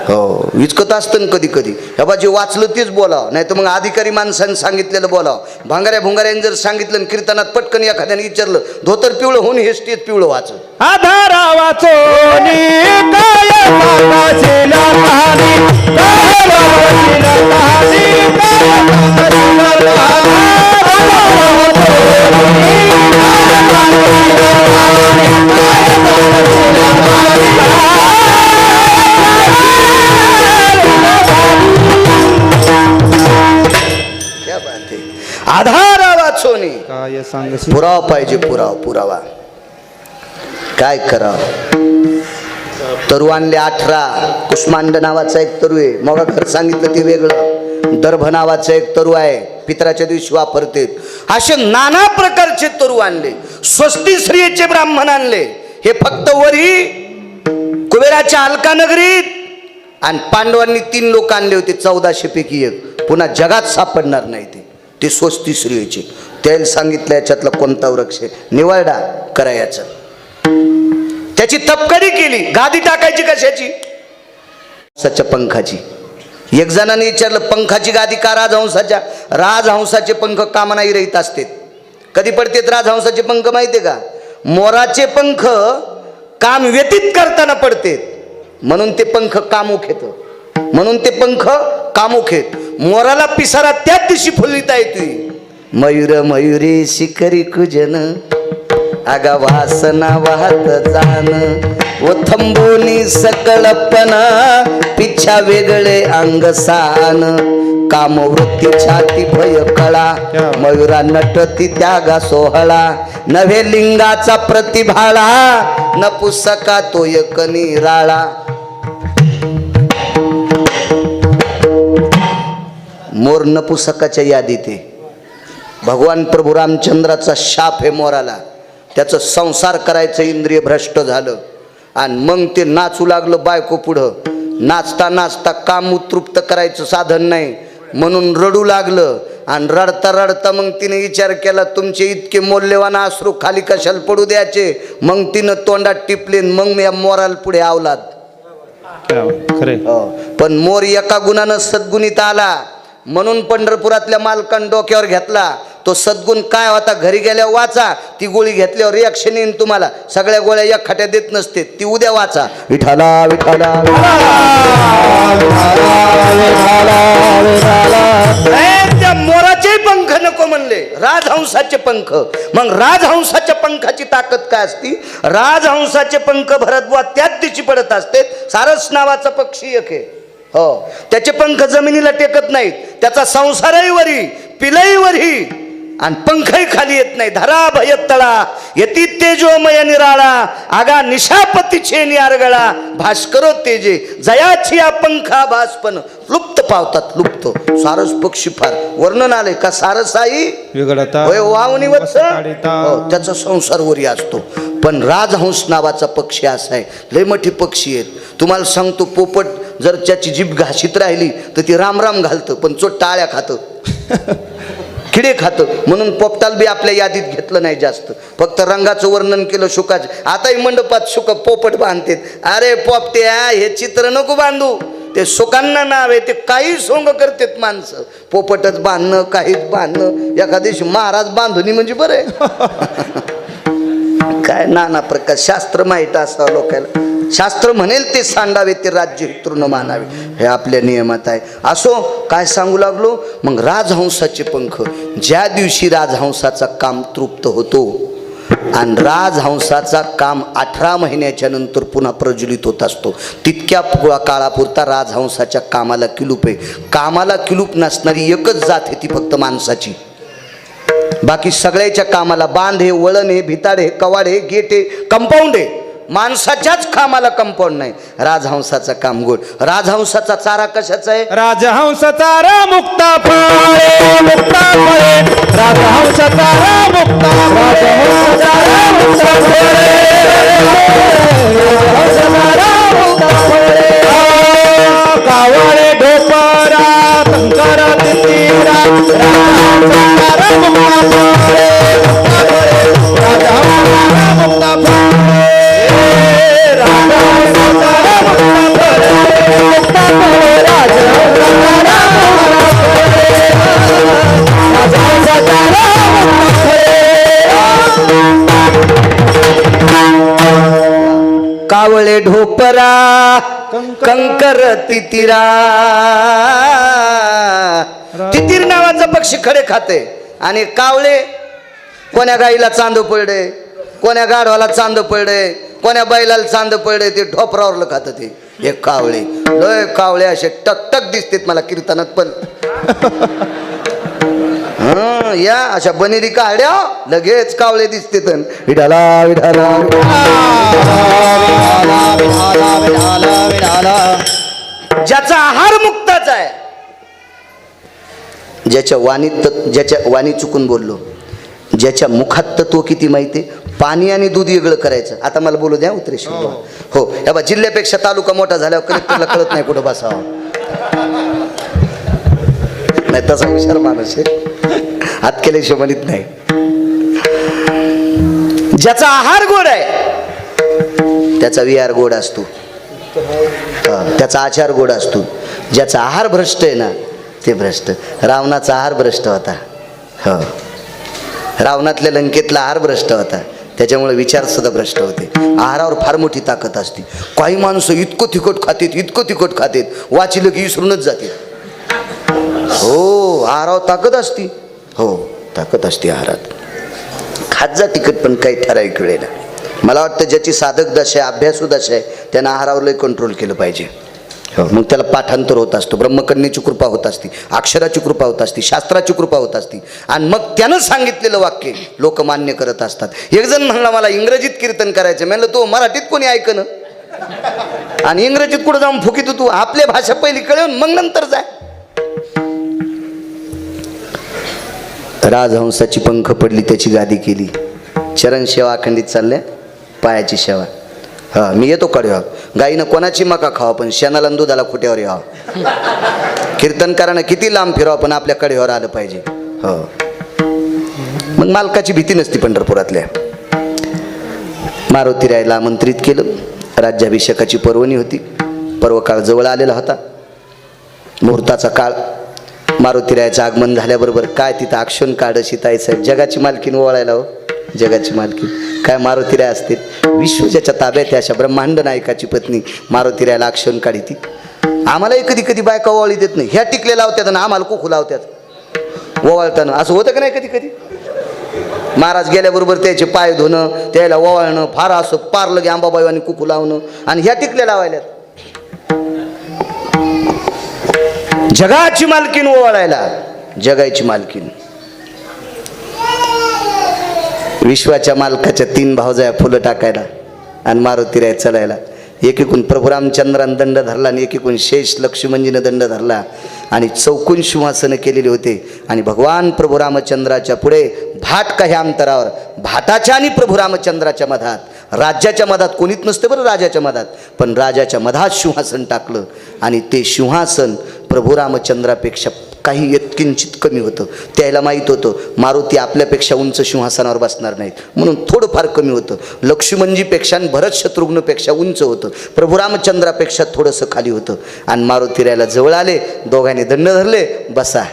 हो, विचकत असतं ना कधी कधी. ह्या बा जे वाचलं तेच बोलावं, नाही तर मग अधिकारी माणसांनी सांगितलेलं बोलावं. भांगाऱ्या भुंगाऱ्यांनी जर सांगितलं कीर्तनात पटकन एखाद्याने विचारलं धोतर पिवळं होऊन हे स्टेज पिवळं वाच. आधारा वाचोनी काय माताशीला कहाणी, काय बाबाशीला कहाणी, काय माताशीला आधारा वाचोनी काय सांगशील. पुरावा पाहिजे, पुरावा. काय करावं? तरु आणले 18. कुष्मांड नावाचा एक तरु आहे, मग घर सांगितलं ते वेगळं. दर्भ नावाचं एक तरु आहे, पितराच्या दिवशी वापरते. असे नाना प्रकारचे तरु आणले. स्वस्ती स्त्रियेचे ब्राह्मण आणले. हे फक्त वरी कुबेराच्या अलका नगरीत. आणि पांडवांनी 3 लोक आणले होते 1400 पैकी 1. पुन्हा जगात सापडणार नाही ते स्वस्ती स्त्रियेचे. त्याला सांगितलं याच्यातला कोणता वृक्ष आहे, निवडा करा याचं. त्याची तपकडी केली. गादी टाकायची कशाची? सच्या पंखाची. एक जणाने विचारलं, पंखाची गादी का राजहंसाच्या? राजहंसाचे पंख कामा नाही रहित असते. कधी पडतेत राजहंसाचे पंख माहितीये का? मोराचे पंख काम व्यतीत करताना पडतेत, म्हणून ते पंख कामुक येत. म्हणून ते पंख कामुक येत. मोराला पिसारा त्याच दिवशी फुलविता येतोय. मयूर मयुरी शिखरी कुजन आगा वासना वाहत जाण व थंबोनी सकळपणा पिच्छा वेगळे अंग सान कामवृत्ती छाती भय कळा मयुरा नटती त्यागा सोहळा नव्हे लिंगाचा प्रतिभाळा न पुस्तका तो एक निराळा. मोर नपुसकाच्या यादीत आहे. भगवान प्रभू रामचंद्राचा शाप आहे मोराला. त्याचं संसार करायचं इंद्रिय भ्रष्ट झालं आणि मग ते नाचू लागलं बायको पुढं. नाचता नाचता काम उत्तृप्त करायचं साधन नाही म्हणून रडू लागलं. आणि रडता रडता मग तिने विचार केला, तुमचे इतके मौल्यवान अश्रू खाली कशाला पडू द्यायचे. मग तिनं तोंडात टिपले. मग मी मोराला पुढे आवलात. खरे पण मोर एका गुणानं सद्गुणीत आला म्हणून पंढरपुरातल्या मालकान डोक्यावर घेतला. तो सद्गुण काय होता घरी गेल्यावर वाचा. ती गोळी घेतल्यावर रिॲक्शन येईन तुम्हाला. सगळ्या गोळ्या एक खाट्या देत नसते, ती उद्या वाचा. विठाला विठाला त्या मोराचे पंख नको म्हणले, राजहंसाचे पंख. मग राजहंसाच्या पंखाची ताकद काय असती? राजहंसाचे पंख भरतबुवा त्याच दिवशी पडत असते. सारस नावाचा पक्षी एक आहे, हो, त्याचे पंख जमिनीला टेकत नाहीत. त्याचा संसारही वरी पिलई वरी आणि पंखही खाली येत नाही. धरा भय तळा यती तेजोमय निराळा आगा निशापती छेनी आरगळा भास्करो तेजे जयाची या पंखा भासपन लुप्त पावतात लुप्त. सारस पक्षी फार वर्णन आले का सारसाई वावणी वत्स, त्याचा संसार वरी असतो. पण राजहंस नावाचा पक्षी असा आहे, लय मोठी पक्षी आहेत. तुम्हाला सांगतो, पोपट जर त्याची जीभ घाशीत राहिली तर ती राम राम घालतं, पण चोट टाळ्या खातं, किडे खातं. म्हणून पोपटाला बी आपल्या यादीत घेतलं नाही जास्त. फक्त रंगाचं वर्णन केलं शुकाचं. आताही मंडपात शुक पोपट बांधतेत. अरे पोपट्या, हे चित्र नको बांधू, ते सुकांना नाव आहे. ते काही सोंग करतात माणसं. पोपटच बांधणं, काहीच बांधणं. एका दिवशी महाराज बांधुनी म्हणजे बरं आहे. काय नाना प्रकार. शास्त्र माहीत असावं लोकांना. शास्त्र म्हणेल ते सांडावे, ते राज्य तृण मानावे, हे आपल्या नियमात आहे. असो, काय सांगू लागलो. मग राजहंसाचे पंख. ज्या दिवशी राजहंसाचा काम तृप्त होतो आणि राजहंसाचा काम 18 महिन्याच्या नंतर पुन्हा प्रज्वलित होत असतो, तितक्या काळापुरता राजहंसाच्या कामाला किलूप आहे. कामाला किलूप नसणारी एकच जात आहे, ती फक्त माणसाची. बाकी सगळ्याच्या कामाला बांध आहे, वळण आहे, भिताड आहे, कवाड आहे, गेट आहे, कंपाऊंड आहे. माणसाच्याच कामाला कंपाऊंड नाही. राजहंसाचा काम गोड. राजहंसाचा चारा कशाचा आहे? राजहंस चारा मुक्ता फळे मुक्ता फळे राजहंस चारा मुक्ता राजहंस चारा मुक्ता फळे राजहंस चारा मुक्ता फळे कावळे ढोपरा शंकर तितीरा राजहंस चारा मुक्ता फळे राजहंस चारा मुक्ता फळे कावळे ढोपरा कंकर तितिरा. तितीर नावाचा पक्षी खडे खाते. आणि कावळे कोण्या गाईला चांद पडले, कोण्या गाढवाला चांद पडले, कोण्या बैलाला चांद पडले, ते ढोपरावरलं खातं ते. हे कावळे, लय कावळे असे टकटक दिसतेत मला कीर्तनात पण. या अशा बनेली काढ्या लगेच कावळे दिसते तर विठाला विठाला ज्याचा आहार मुक्ताचा आहे, ज्याच्या वाणी चुकून बोललो, ज्याच्या मुखात तत्व किती माहिती, पाणी आणि दूध वेगळं करायचं. आता मला बोलू द्या उतरेश. हो या बा, जिल्ह्यापेक्षा तालुका मोठा झाल्यावर कलेक्टरला कळत नाही कुठं बसावं. नाही तसा हुशार माणूस आहे, हात केल्याशिवाय म्हणत नाही. ज्याचा आहार गोड आहे त्याचा विहार गोड असतो, त्याचा आचार गोड असतो. ज्याचा आहार भ्रष्ट आहे ना ते भ्रष्ट. रावणाचा आहार भ्रष्ट होता. हो, रावणातल्या लंकेतला आहार भ्रष्ट होता, त्याच्यामुळे विचार सुद्धा भ्रष्ट होते. आहारावर फार मोठी ताकद असते. काही माणसं इतकं तिखट खातेत, इतकं तिखट खातेत, वाचिलं की विसरूनच जाते. हो, आहारावर ताकद असते. हो, ताकद असते आहारात. खात जा तिखट, पण काही ठराविक वेळेला. मला वाटतं ज्याची साधक दशा आहे, अभ्यासू दशा आहे, त्यानं आहारावर लय कंट्रोल केलं पाहिजे. हो, मग त्याला पाठांतर होत असतं, ब्रह्मकन्येची कृपा होत असते, अक्षराची कृपा होत असते, शास्त्राची कृपा होत असते, आणि मग त्यानं सांगितलेलं वाक्य लोक मान्य करत असतात. एक जण म्हणला मला इंग्रजीत कीर्तन करायचं. म्हणलं तो मराठीत कोणी ऐकन, आणि इंग्रजीत कुठं जाऊन फुकीत तू, आपल्या भाषा पहिली कळवून मग नंतर जाय. राजहंसाची पंख पडली, त्याची गादी केली, चरण सेवा अखंडित चालल्या, पायाची सेवा. हा, मी येतो कड्यावर. गाईनं कोणाची मका खावा, पण शेणाला दुधाला खुट्यावर यावं. कीर्तनकारानं किती लांब फिरावं, पण आपल्या कड्यावर आलं पाहिजे. हो, मग मालकाची भीती नसती पंढरपुरातल्या. मारुतीरायला आमंत्रित केलं. राज्याभिषेकाची पर्वणी होती. पर्वकाळ जवळ आलेला होता. मुहूर्ताचा काळ. मारुतीरायाचं आगमन झाल्याबरोबर काय तिथं आक्षण काढ सीताई साहेब, जगाची मालकीन ओवाळायला. हो, जगाची मालकीन काय मारुतीराय असते. विश्व ज्याच्या ताब्यात आहे अशा ब्रह्मांड नायकाची पत्नी मारुतीरायाला आक्षण काढी ती. आम्हालाही कधी कधी बायका ओवाळी देत नाही. ह्या टिकले लावतात आणि आम्हाला कुखू लावतात ओवाळताना. असं होतं का नाही कधी कधी. महाराज गेल्याबरोबर त्याचे पाय धुणं, त्याला ओवाळणं, फार असं पारलं की आंबाबाई आणि कुकू लावणं, आणि ह्या टिकले लावायल्यात. जगाची मालकीन ओवाळायला, जगाची मालकीन. विश्वाच्या मालकाच्या 3 भावजाया फुलं टाकायला आणि मारुतीराय चलायला. एकीकून प्रभू रामचंद्रानं दंड धरला आणि एकीकून शेष लक्ष्मणजीनं दंड धरला, आणि चौकून सिंहासनं केलेली होते. आणि भगवान प्रभू रामचंद्राच्या पुढे भाट काही अंतरावर, भाटाच्या आणि प्रभू रामचंद्राच्या मधात, राज्याच्या मधात कोणीच नसते बरं, राजाच्या मधात, पण राजाच्या मधात सिंहासन टाकलं. आणि ते सिंहासन प्रभू रामचंद्रापेक्षा काही यत्किंचित कमी होतं. त्याला माहीत होतं मारुती आपल्यापेक्षा उंच सिंहासनावर बसणार नाहीत, म्हणून थोडंफार कमी होतं. लक्ष्मणजीपेक्षा आणि भरत शत्रुघ्नपेक्षा उंच होतं, प्रभू रामचंद्रापेक्षा थोडंसं खाली होतं. आणि मारुतीरायाला जवळ आले, दोघांनी दंड धरले, बसा,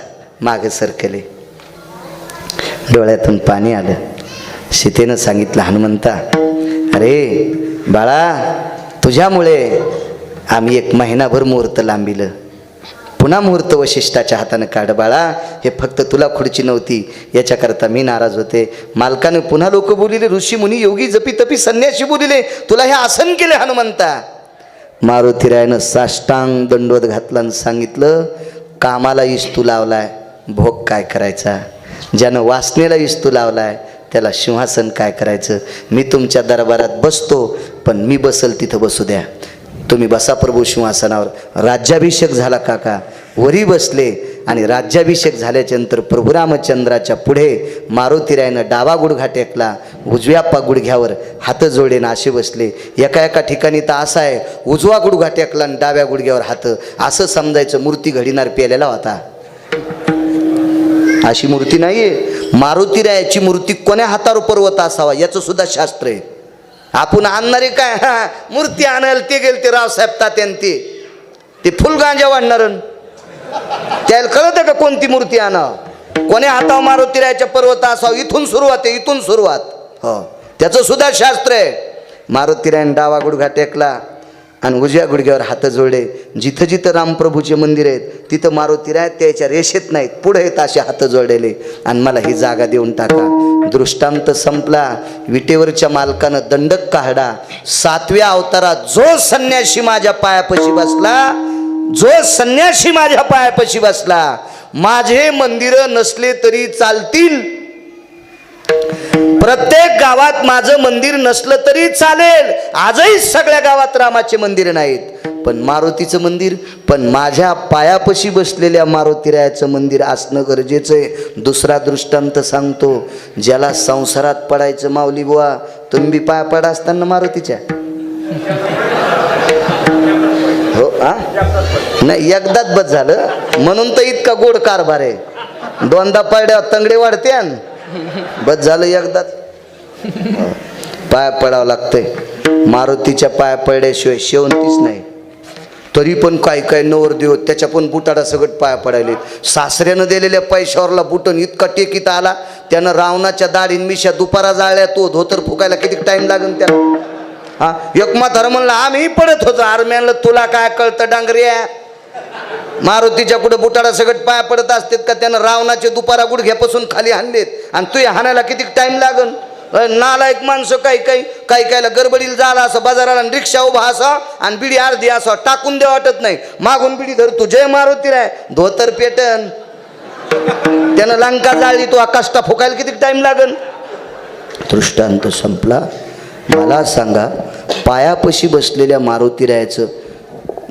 मागे सरकले. डोळ्यातून पाणी आलं. सीतेनं सांगितलं, हनुमंता, अरे बाळा, तुझ्यामुळे आम्ही 1 महिनाभर मुहूर्त लांबिलं. पुन्हा मुहूर्त वशिष्ठाच्या हातानं काढ बाळा. हे फक्त तुला खुर्ची नव्हती याच्याकरता मी नाराज होते. मालकानं पुन्हा लोक बोलिले, ऋषी मुनी योगी जपी तपी संन्यासी बोलिले, तुला हे आसन केले हनुमंता. मारुतीरायानं साष्टांग दंडवत घातला आणि सांगितलं, कामाला इस्तू लावलाय, भोग काय करायचा. ज्यानं वासनेला इस्तू लावलाय त्याला सिंहासन काय करायचं. मी तुमच्या दरबारात बसतो, पण मी बसल तिथं बसू द्या. तुम्ही बसा प्रभू सिंहासनावर. राज्याभिषेक झाला काका, वरी बसले. आणि राज्याभिषेक झाल्याच्या नंतर प्रभू रामचंद्राच्या पुढे मारुतीरायानं डावा गुडघा टेकला, उजव्या गुडघ्यावर हात जोडेन असे बसले. एका एका ठिकाणी तर असं आहे, उजवा गुडघा टेकला आणि डाव्या गुडघ्यावर हात, असं समजायचं मूर्ती घडीनार पेलेला होता. अशी मूर्ती नाहीये. मारुतीरायाची मूर्ती कोण्या हातावर पर्वत असावा याचं सुद्धा शास्त्र आहे. आपण आणणारे काय, मूर्ती आणायला ते गेल ते रावसाहेब तात्यान ते फुल गांजा वाढणार, त्याला कळतं का कोणती मूर्ती आणावं, कोण्या हातावर मारुतीरायाच्या पर्वत असावं. इथून सुरुवात आहे, इथून सुरुवात. हो, त्याचं सुद्धा शास्त्र आहे. मारुतीरायाने डावा गुडघा टेकला आणि उजव्या गुडघ्यावर हात जोडले. जिथं जिथं रामप्रभूचे मंदिर आहेत तिथं मारुतीराय त्याच्या रेषेत नाहीत, पुढे आहेत असे हात जोडलेले. आणि मला ही जागा देऊन टाका. दृष्टांत संपला. विटेवरच्या मालकानं दंडक काढा. 7व्या अवतारात जो संन्यासी माझ्या पायापाशी बसला, जो संन्यासी माझ्या पायापाशी बसला, माझे मंदिर नसले तरी चालतील, प्रत्येक गावात माझं मंदिर नसलं तरी चालेल. आजही सगळ्या गावात रामाचे मंदिर नाहीत, पण मारुतीचं मंदिर, पण माझ्या पायापाशी बसलेल्या मारुतीरायाचं मंदिर असणं गरजेचं आहे. दुसरा दृष्टांत सांगतो, ज्याला संसारात पडायचं, माऊली बुवा तुम्ही पाया पडा असताना मारुतीच्या, हो आ नाही एकदाच बस झालं म्हणून तर इतका गोड कारभार आहे. दोनदा पडल्या तंगडे वाढते बस झालं एकदाच. पाया पडावं लागतंय. मारुतीच्या पाया पडल्याशिवाय शेवंतीच नाही. तरी पण काय काय नवरदेव त्याच्या पण बुटाडा सगळं पाया पडायले. सासऱ्यानं दिलेल्या पैशावरला बुटन इतका टेकीत आला, त्यानं रावणाच्या दाढीन मिशा दुपारा जाळल्या, तो धोतर फुकायला किती टाइम लागेल त्याला. हा एक म्हातारा म्हणला आम्ही पडत होतो. आरम्यानला तुला काय कळतं डांगऱ्या, मारुतीच्या पुढे बुटाडा सगळं पाया पडत असतात का? त्यानं रावणाचे दुपारा गुडघ्यापासून खाली हाणलेत आणि तू हाणायला किती टाइम लागल. नालायक माणसं काही कायला गडबडीला झाला असं बाजाराला, आणि रिक्षा उभा असा आणि बिडी अर्धी असा टाकून द्या वाटत नाही, मागून बिडी धर तू जय मारुती राय, धोतर पेटन, त्यानं लंका जाळली, तू आकाशटा फुकायला किती टाइम लागल. दृष्टांत संपला. मला सांगा, पायापाशी बसलेल्या मारुतीरायाचं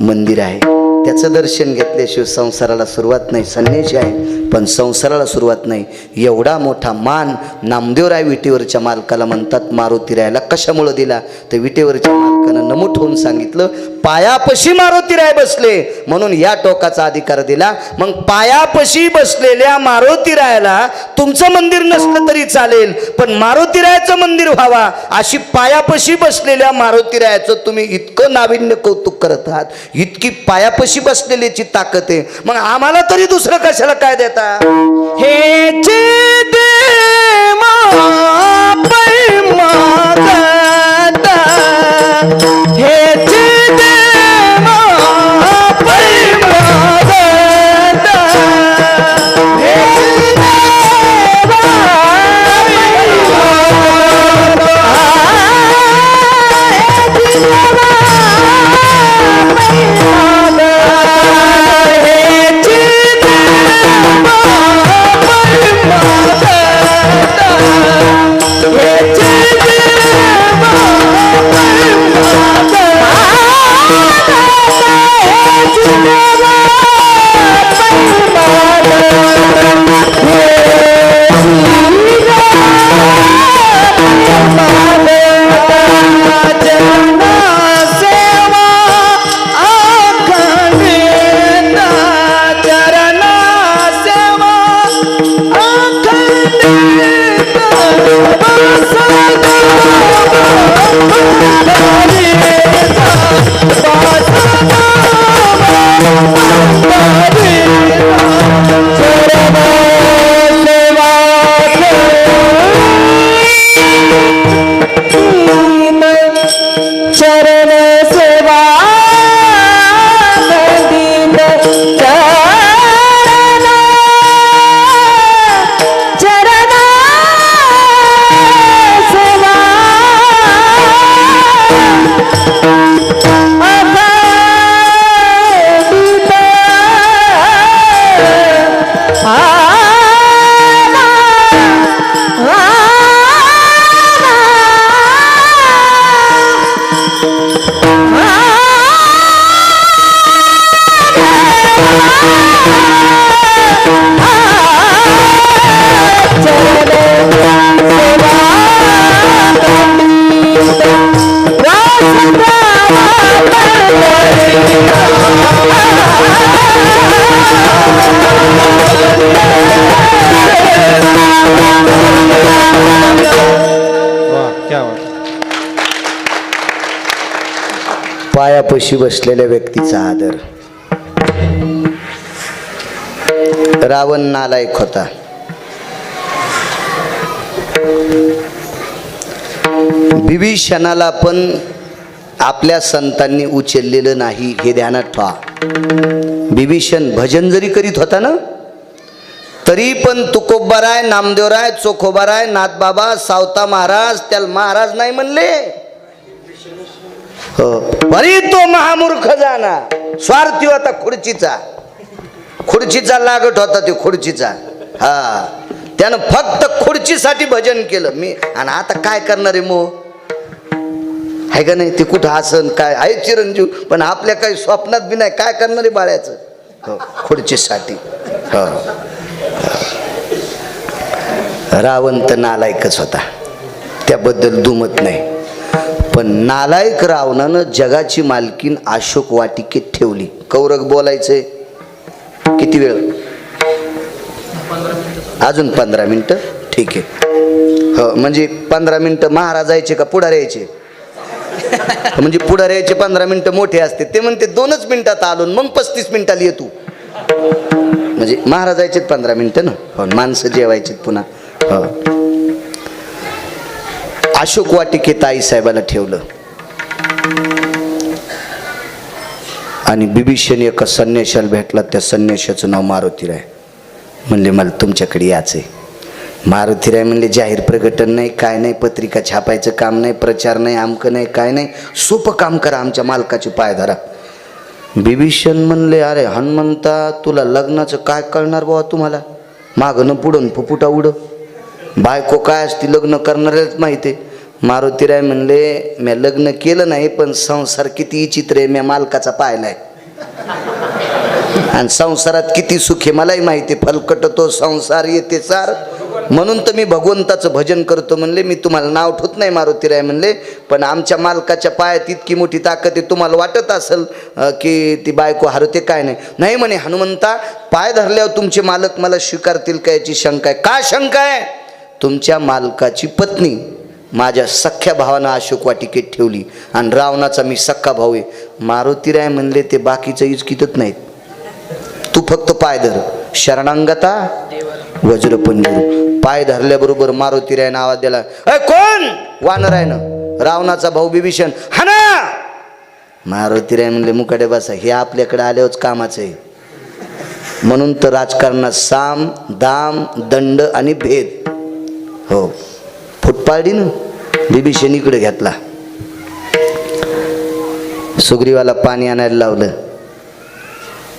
मंदिर आहे, त्याचं दर्शन घेतल्याशिवाय संसाराला सुरुवात नाही. संन्याशी आहे पण संसाराला सुरुवात नाही. एवढा मोठा मान नामदेवराय विटेवरच्या मालकाला म्हणतात. मारुतीरायाला कशामुळं दिला तर विटेवरच्या मालकानं नमूद होऊन सांगितलं, पायापाशी मारुतीराय बसले म्हणून या टोकाचा अधिकार दिला. मग पायापाशी बसलेल्या मारुतीरायाला तुमचं मंदिर नसलं तरी चालेल, पण मारुतीरायाचं मंदिर व्हावा अशी पायापाशी बसलेल्या मारुतीरायाचं तुम्ही इतकं नाविन्य कौतुक करत आहात, इतकी पायापाशी बसलेल्याची ताकद आहे. मग आम्हाला तरी दुसरं कशाला काय देता. हे पायापाशी बसलेल्या व्यक्तीचा आदर. रावण नालायक होता. विभीषणाला पण आपल्या संतांनी उचललेलं नाही हे ध्यानात ठेवा. विभीषण भजन जरी करीत होता ना, तरी पण तुकोबाराय, नामदेवराय, चोखोबाराय, नाथबाबा, सावता महाराज त्याला महाराज नाही म्हणले. हो, बरी तो महामूर्ख जाना, स्वार्थी होता खुर्चीचा. खुर्चीचा लागत होता ते खुर्चीचा. हा, त्यानं फक्त खुर्चीसाठी भजन केलं. मी आणि आता काय करणार आहे मो, आहे का नाही? ते कुठं आसन काय आहे चिरंजीव, पण आपल्या काही स्वप्नात बी नाही. काय करणार आहे बाळ्याचं? हो, खुर्चीसाठी. हो, रावण तर नालायकच होता, त्याबद्दल दुमत नाही. पण नालायक रावणानं जगाची मालकीन अशोक वाटिकेत ठेवली. कौरक बोलायचंय किती वेळ? अजून 15 मिनिटं. ठीक आहे. हो, म्हणजे 15 मिनिटं महाराज यायचे का पुढारी यायचे? म्हणजे पुढारी यायचे 15 मिनिटं मोठे असते. ते म्हणते 2च मिनिटात आलो, मग 35 मिनिटाला येतो. म्हणजे महाराज यायचे 15 मिनिटं ना. हो, माणसं जेवायचे पुन्हा. हो, अशोक वाटिकेत आईसाहेबाला ठेवलं. आणि बिभीषण एका संन्याशाला भेटला. त्या संन्याशाचं नाव मारुतीराय. म्हणले मला तुमच्याकडे यायचंय. मारुतीराय म्हणले जाहीर प्रकटन नाही, काय नाही, पत्रिका छापायचं काम नाही, प्रचार नाही, आमकं नाही, काय नाही, सोपं काम करा, आमच्या मालकाची पाय धरा. बिभीषण म्हणले अरे हनुमंता, तुला लग्नाचं काय कळणार बाबा? तुम्हाला मागणं पुढं फुफुटा उड, बायको काय असती लग्न करणाऱ्याच माहिती आहे. मारुतीराय म्हणले म्या लग्न केलं नाही, पण संसार किती विचित्र आहे म्या मालकाचा पाहिलाय. आणि संसारात किती सुख आहे मलाही माहिती. फलकट तो संसार येते सार, म्हणून तर मी भगवंताचं भजन करतो. म्हणले मी तुम्हाला नाव ठेवत नाही मारुतीराय म्हणले, पण आमच्या मालकाच्या पायात इतकी मोठी ताकद आहे, तुम्हाला वाटत असेल की ती बायको हरते काय नाही. नाही म्हणे हनुमंता, पाय धरल्यावर तुमचे मालक मला स्वीकारतील का याची शंका आहे. का शंका आहे? तुमच्या मालकाची पत्नी माझ्या सख्ख्या भावानं अशोक वाटिकेत ठेवली, आणि रावणाचा मी सख्खा भाऊ आहे. मारुतीराय म्हणले ते बाकीचं इचकितच नाहीत, तू फक्त पाय धर. शरणांगता वज्रपंजरू. पाय धरल्याबरोबर मारुतीरायनं आवाज दिला, अय कोण? वानर आहे ना, रावणाचा भाऊ बिभीषण. हा ना. मारुतीराय म्हणले मुकाडे बसा, हे आपल्याकडे आल्यावरच कामाचं आहे. म्हणून तर राजकारणात साम दाम दंड आणि भेद. हो, फुटपाडी ना. बिभीषण इकडे घेतला, सुग्रीवाला पाणी आणायला लावलं.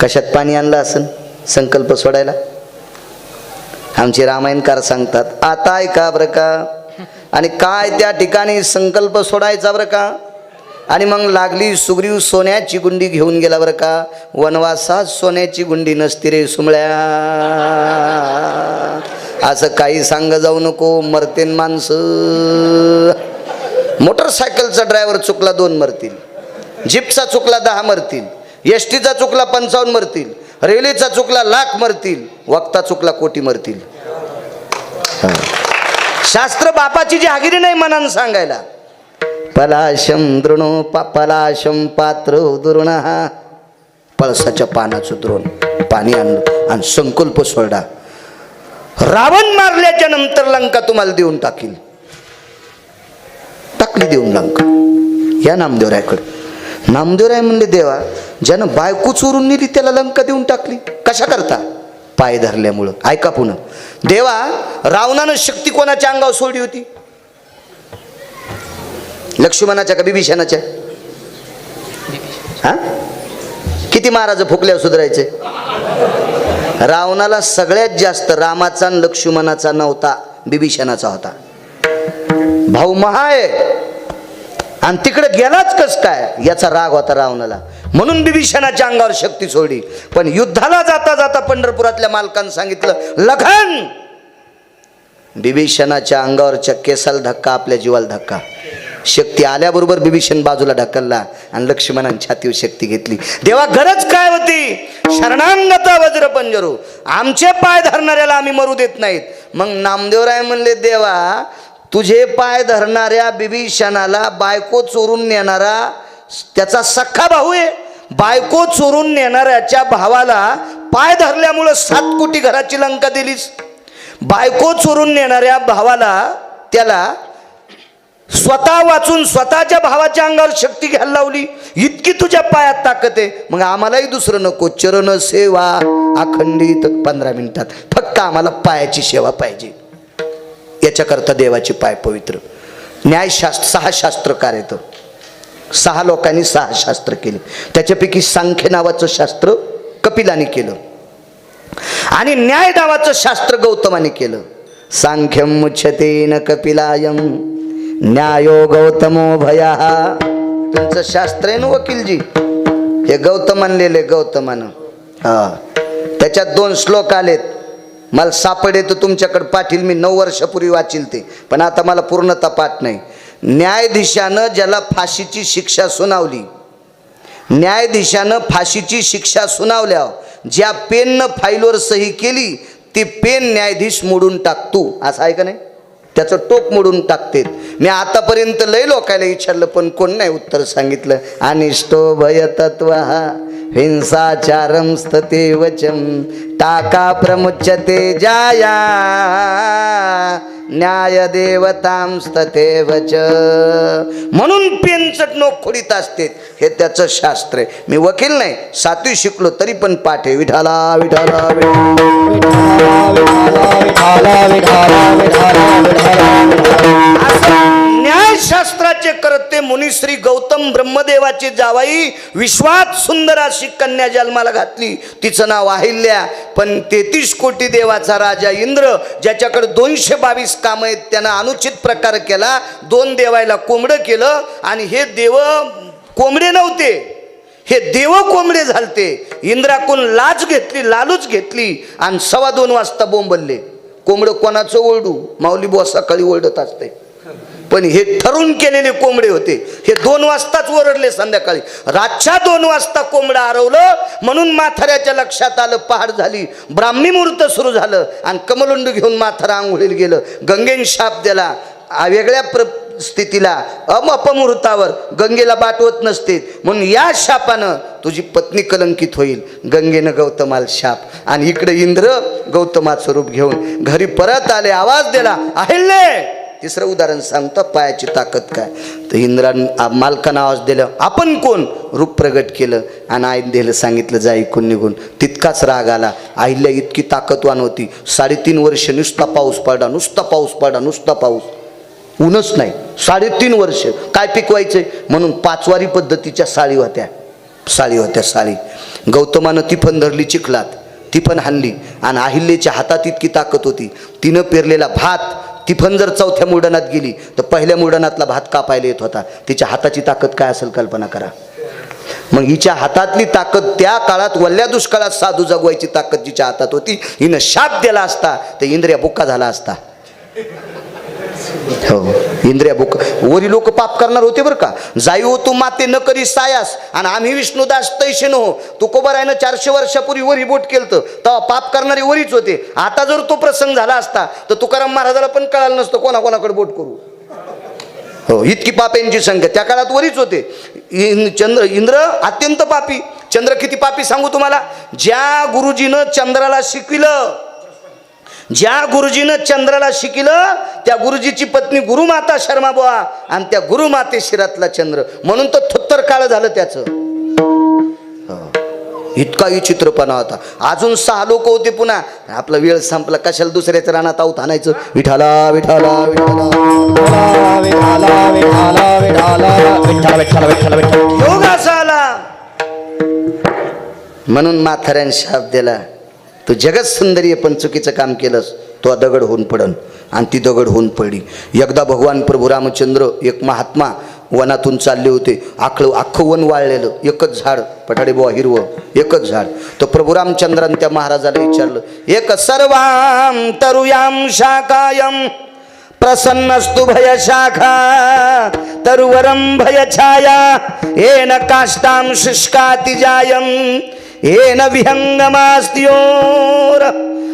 कशात पाणी आणलं असन? संकल्प सोडायला. आमचे रामायणकार सांगतात, आता ऐका बरं का. आणि काय त्या ठिकाणी संकल्प सोडायचा बरं का. आणि मग लागली सुग्रीव सोन्याची गुंडी घेऊन गेला बरं का. वनवासात सोन्याची गुंडी नसती रे सुमळ्या. असं काही सांग जाऊ नको, मरतेन माणसं. मोटरसायकलचा ड्रायव्हर चुकला 2 मरतील, जीपचा चुकला 10 मरतील, एसटीचा चुकला 55 मरतील, रेल्वेचा चुकला 1,00,000 मरतील, वक्ता चुकला कोटी मरतील. शास्त्र बापाची जहागिरी नाही मनानं सांगायला. पलाशम द्रोणो पलाशम पात्र दुरुण. पळसाच्या पानाचं द्रोण पाणी आणलं आणि संकल्प सोडा. रावण मारल्याच्या नंतर लंका तुम्हाला देऊन टाकील. टाकली देऊन लंका या नामदेवरायकडे. नामदेवराय म्हणले देवा, ज्यानं बायको चोरून नेली त्याला लंका देऊन टाकली, कशा करता? पाय धरल्यामुळं. ऐका पुन्हा. देवा, रावणानं शक्ती कोणाच्या अंगावर सोडली होती? लक्ष्मणाच्या का बिभीषणाच्या? हा, किती महाराज फुकल्यावर सुधारायचे? रावणाला सगळ्यात जास्त रामाचा आणि लक्ष्मणाचा नव्हता, बिभीषणाचा होता. भाऊ महा आहे आणि तिकडे गेलाच कस काय याचा राग होता रावणाला. म्हणून बिभीषणाच्या अंगावर शक्ती सोडली. पण युद्धाला जाता जाता पंढरपुरातल्या मालकानं सांगितलं, लखन, बिभीषणाच्या अंगावरच्या केसाला धक्का, आपल्या जीवाला धक्का. शक्ती आल्याबरोबर बिभीषण बाजूला ढकलला आणि लक्ष्मणाने छातीवर शक्ती घेतली. देवा, गरज काय होती? शरणांगता वज्रपंजरू. आमचे पाय धरणाऱ्याला आम्ही मरू देत नाहीत. मग नामदेवराय म्हणले, देवा, तुझे पाय धरणाऱ्या बिभीषणाला बायको चोरून नेणारा त्याचा सख्खा भाऊ आहे. बायको चोरून नेणाऱ्याच्या भावाला पाय धरल्यामुळं 7 कोटी घराची लंका दिलीस. बायको चोरून नेणाऱ्या भावाला त्याला स्वतः वाचून स्वतःच्या भावाच्या अंगावर शक्ती घ्यायला लावली. इतकी तुझ्या पायात ताकद आहे, मग आम्हालाही दुसरं नको. चरण सेवा अखंडित 15 मिनिटात. फक्त आम्हाला पायाची सेवा पाहिजे. याच्याकरता देवाचे पाय पवित्र. न्यायशास्त्र 6 शास्त्रकार येतं. 6 लोकांनी 6 शास्त्र केले. त्याच्यापैकी सांख्य नावाचं शास्त्र कपिलाने केलं. आणि न्याय नावाचं शास्त्र गौतमाने केलं. सांख्यम मुच्छतेन कपिलायम न्यायो गौतमो भया. तुमचं शास्त्र आहे ना वकीलजी, हे गौतमान लिहिले गौतमानं. हा, त्याच्यात 2 श्लोक आलेत. मला सापडे तर तुमच्याकडे पाठील, मी 9 वर्षापूर्वी वाचील ते, पण आता मला पूर्णतः पाठ नाही. न्यायाधीशानं ज्याला फाशीची शिक्षा सुनावली, न्यायाधीशानं फाशीची शिक्षा सुनावल्या, ज्या पेननं फाईलवर सही केली ती पेन न्यायाधीश मोडून टाकतो, असं आहे का नाही? त्याचं टोक मोडून टाकते. मी आतापर्यंत लय लोकायला विचारलं पण कोण नाही उत्तर सांगितलं. अनिष्टो भय तत्व हिंसाचारम स्थते वचम टाका प्रमुच्यते जाया न्याय देवतां स्थते वच. म्हणून पेनचं नोक खोडीत असते, हे त्याचं शास्त्र आहे. मी वकील नाही, 7वी शिकलो तरी पण पाठ आहे. विठाला विठाला न्यायशास्त्राचे करते मुनिश्री गौतम ब्रह्मदेवाची जावाई विश्वात सुंदर अशी कन्या जन्माला घातली, तिचं नाव अहिल्या. पण 33 कोटी देवाचा राजा इंद्र, ज्याच्याकडे 222 काम आहेत, त्यानं अनुचित प्रकार केला. 2 देवायला कोंबडं केलं आणि हे देव कोंबडे नव्हते, हे देव कोंबडे झालते. इंद्राकून लाच घेतली, लालूच घेतली आणि 2:15 वाजता बोंबलले. कोंबडं कोणाचं ओरडू, माऊली बुवा सकाळी ओरडत असते, पण हे ठरून केलेले कोंबडे होते. हे 2 वाजताच ओरडले संध्याकाळी. रातच्या 2 वाजता कोंबडं हरवलं म्हणून म्हाताऱ्याच्या लक्षात आलं, पहाड झाली, ब्राह्मी मुहूर्त सुरू झालं आणि कमलुंड घेऊन म्हातारा आंघोळीला गेलं. गंगेने शाप दिला, वेगळ्या स्थितीला अपमुहूर्तावर गंगेला बाटवत नसते म्हणून या शापानं तुझी पत्नी कलंकित होईल. गंगेनं गौतमाला शाप, आणि इकडे इंद्र गौतमाचं रूप घेऊन घरी परत आले, आवाज दिला अहिल्ये. 3रं उदाहरण सांगतो, पायाची ताकद काय. तर इंद्रानं मालकानं आवाज दिला, आपण कोण? रूप प्रगट केलं आणि आईन दिलं, सांगितलं जा ऐकून निघून. तितकाच राग आला. अहिल्या इतकी ताकदवान होती, 3.5 वर्ष नुसता पाऊस पडला, नुसता पाऊस पडला, नुसता पाऊस, ऊनच नाही. 3.5 वर्ष काय पिकवायचंय म्हणून 5 वारी पद्धतीच्या साळी होत्या साळी. गौतमानं ती पण धरली चिखलात, ती पण हाणली. आणि अहिल्याच्या हातात इतकी ताकद होती, तिनं पेरलेला भात ती पण जर 4थ्या मुर्डनात गेली तर 1ल्या मुर्डनातला भात कापायला येत होता. तिच्या हाताची ताकद काय असेल कल्पना करा. मग हिच्या हातातली ताकद, त्या काळात वल्ल्या दुष्काळात साधू जगवायची ताकद जिच्या हातात होती, हिनं शाप दिला असता तर इंद्रिया बुक्का झाला असता. हो, इंद्रिया बुक. वरी लोक पाप करणार होते बरं का. जाई हो तू माते न करी सायास, आणि आम्ही विष्णुदास तैसे न हो. तुकोबारायनं 400 वर्षापूर्वी वरी बोट केलं तेव्हा पाप करणारे वरीच होते. आता जर तो प्रसंग झाला असता तर तुकाराम महाराजाला पण कळालं नसतं कोणाकोणाकडे बोट करू. हो, इतकी पाप्यांची संख्या त्या काळात वरीच होते. इंद्र अत्यंत पापी. चंद्र किती पापी सांगू तुम्हाला. ज्या गुरुजीनं चंद्राला शिकलं त्या गुरुजीची पत्नी गुरुमाता शर्माबुवा, आणि त्या गुरुमाते शिरातला चंद्र, म्हणून तो थोत्तर काळ झालं त्याचं. इतका विचित्रपणा होता. अजून 6 लोक होते. पुन्हा आपला वेळ संपला, कशाला दुसऱ्याच्या रानात आऊत आणायचं. विठाला विठाला योग असा आला. म्हणून म्हाताऱ्याने शाप दिला, तू जगत सुंदरी आहे पण चुकीचं काम केलंस, तो दगड होऊन पडन. आणि ती दगड होऊन पडली. एकदा भगवान प्रभू रामचंद्र, एक महात्मा वनातून चालले होते. अख्खं वन वाळलेलं, एकच झाड, पठाडे बुवा हिरवं, एकच झाड. तर प्रभू रामचंद्राने त्या महाराजाला विचारलं, एक सर्वाम तरुयाम शाखायम प्रसन्नस्तु भय शाखा तरुवरम भय छाया येन काष्टाम शुष्काति जायम येन विहंगमास्त्योर.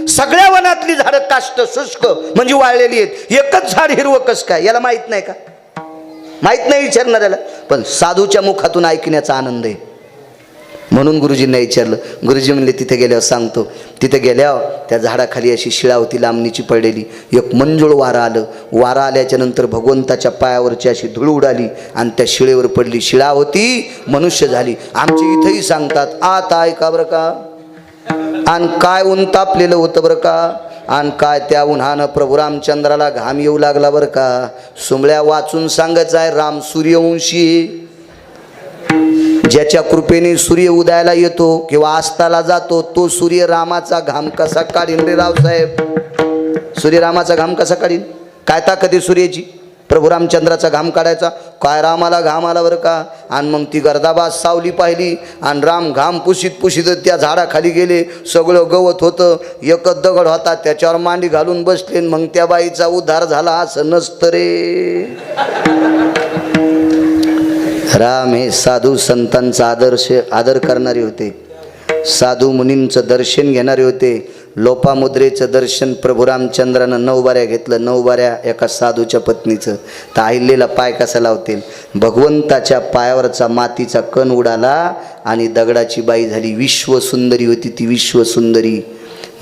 सगळ्या वनातली झाडं काष्ट शुष्क म्हणजे वाळलेली आहेत, एकच झाड हिरवं कस काय? याला माहित नाही का? माहित नाही विचारणाऱ्याला, पण साधूच्या मुखातून ऐकण्याचा आनंद आहे. म्हणून गुरुजींना विचारलं. गुरुजी म्हणले तिथे गेल्यावर सांगतो. तिथे गेल्यावर त्या झाडाखाली अशी शिळा होती लांबणीची पडलेली. एक मंजुळ वारा आलं. वारा आल्याच्या नंतर भगवंताच्या पायावरची अशी धूळ उडाली आणि त्या शिळेवर पडली. शिळा होती मनुष्य झाली. आमच्या इथेही सांगतात, आता ऐका बरं का. आणि काय ऊन तापलेलं होतं बरं का. आणि काय त्या उन्हानं प्रभू रामचंद्राला घाम येऊ लागला बरं का. सुंबळ्या वाचून सांगायचं आहे, राम सूर्यवंशी ज्याच्या कृपेने सूर्य उदयाला येतो किंवा अस्ताला जातो तो सूर्य रामाचा घाम कसा काढीन रे रावसाहेब? सूर्य रामाचा घाम कसा काढीन? काय ताकद आहे सूर्याची? प्रभू रामचंद्राचा घाम काढायचा काय? रामाला घाम आला बरं का. आणि मग ती गर्दाबाद सावली पाहिली आणि राम घाम पुशीत पुशीत त्या झाडाखाली गेले. सगळं गवत होतं, एकच दगड होता, त्याच्यावर मांडी घालून बसले. मग त्या बाईचा उद्धार झाला. असं नसतं रे. राम हे साधू संतांचा आदर करणारे होते, साधू मुनींचं दर्शन घेणारे होते. लोपामुद्रेचं दर्शन प्रभू रामचंद्रानं 9 बाऱ्या घेतलं. 9 बाऱ्या एका साधूच्या पत्नीचं. तर अहिल्याला पाय कसा लावतील? भगवंताच्या पायावरचा मातीचा कण उडाला आणि दगडाची बाई झाली. विश्वसुंदरी होती ती, विश्वसुंदरी.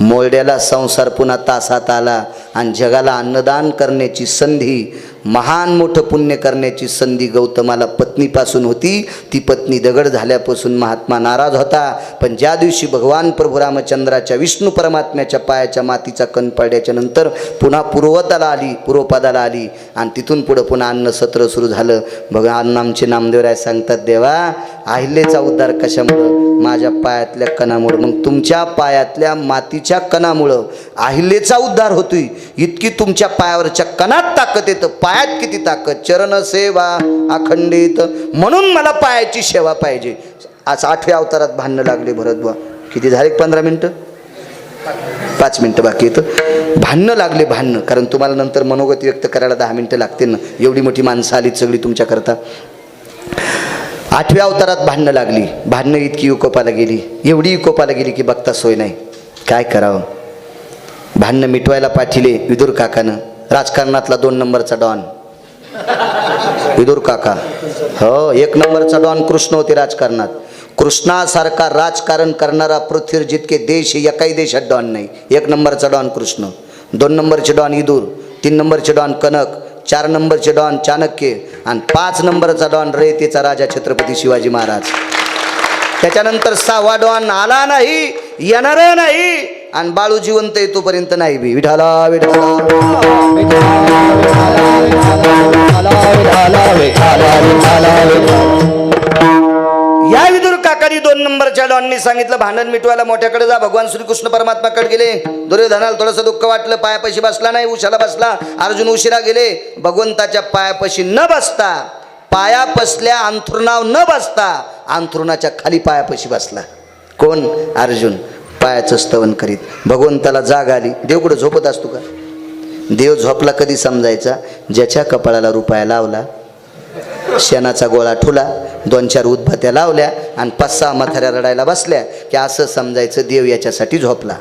मोरड्याला संसार पुन्हा तासात आला आणि जगाला अन्नदान करण्याची संधी, महान मोठं पुण्य करण्याची संधी गौतमाला पत्नीपासून होती. ती पत्नी दगड झाल्यापासून महात्मा नाराज होता. पण ज्या दिवशी भगवान प्रभू रामचंद्राच्या विष्णू परमात्म्याच्या पायाच्या मातीचा कण पडल्याच्या नंतर पुन्हा पूर्वपदाला आली आणि तिथून पुढं पुन्हा अन्नसत्र सुरू झालं. भगवान आमचे नामदेवराय सांगतात, देवा अहिल्याचा उद्धार कशामुळं? माझ्या पायातल्या कणामुळं. मग तुमच्या पायातल्या मातीच्या कणामुळं अहिल्याचा उद्धार होतोय. इतकी तुमच्या पायावरच्या कणात ताकद येतं. पायात किती ताकद? चरण सेवा अखंडित. म्हणून मला पायाची सेवा पाहिजे. आज 8व्या अवतारात भांडणं लागले भरतबुवा. किती झाले? 15 मिनटं, 5 मिनटं बाकी येतं. भांडणं लागले, भांडणं. कारण तुम्हाला नंतर मनोगत व्यक्त करायला 10 मिनटं लागतील ना. एवढी मोठी माणसं आलीत सगळी तुमच्याकरता. 8व्या अवतारात भांडणं लागली. भांडणं इतकी विकोपाला गेली, एवढी विकोपाला गेली की बघता सोय नाही. काय करावं? भांडणं मिटवायला पाठिले विदुर काकानं. राजकारणातला 2 नंबरचा डॉन विदुर काका. हो, 1 नंबरचा डॉन कृष्ण होते राजकारणात. कृष्णासारखा राजकारण करणारा पृथ्वीवर जितके देश एकाही देशात डॉन नाही. 1 नंबरचा डॉन कृष्ण, 2 नंबरचे डॉन विदुर, 3 नंबरचे डॉन कनक, 4 नंबरचे डॉन चाणक्य आणि 5 नंबरचा डॉन रयतेचा राजा छत्रपती शिवाजी महाराज. त्याच्यानंतर 6वा डॉन आला नाही, येणार नाही आणि बाळू जिवंत येतोपर्यंत नाही बी. विठाला विठाला या विदुर काकानी 2 नंबरच्या डॉननी सांगितलं, भांडण मिटवायला मोठ्याकडे जा. भगवान श्रीकृष्ण परमात्माकडे गेले. दुर्योधनाला थोडंसं दुःख वाटलं, पायापाशी बसला नाही, उशाला बसला. अर्जुन उशिरा गेले. भगवंताच्या पायापाशी न बसता, पायापसल्या अंथरुणावर न बसता अंथरुणाच्या खाली पायापाशी बसला. कोण? अर्जुन. पायाचं स्तवन करीत. भगवंताला जाग आली. देव कुठं झोपत असतो का? देव झोपला कधी समजायचा? ज्याच्या कपाळाला रुपया लावला, शेणाचा गोळा ठुला, 2-4 उदबत्त्या लावल्या आणि 5-6 म्हाताऱ्या रडायला बसल्या की असं समजायचं देव याच्यासाठी झोपला.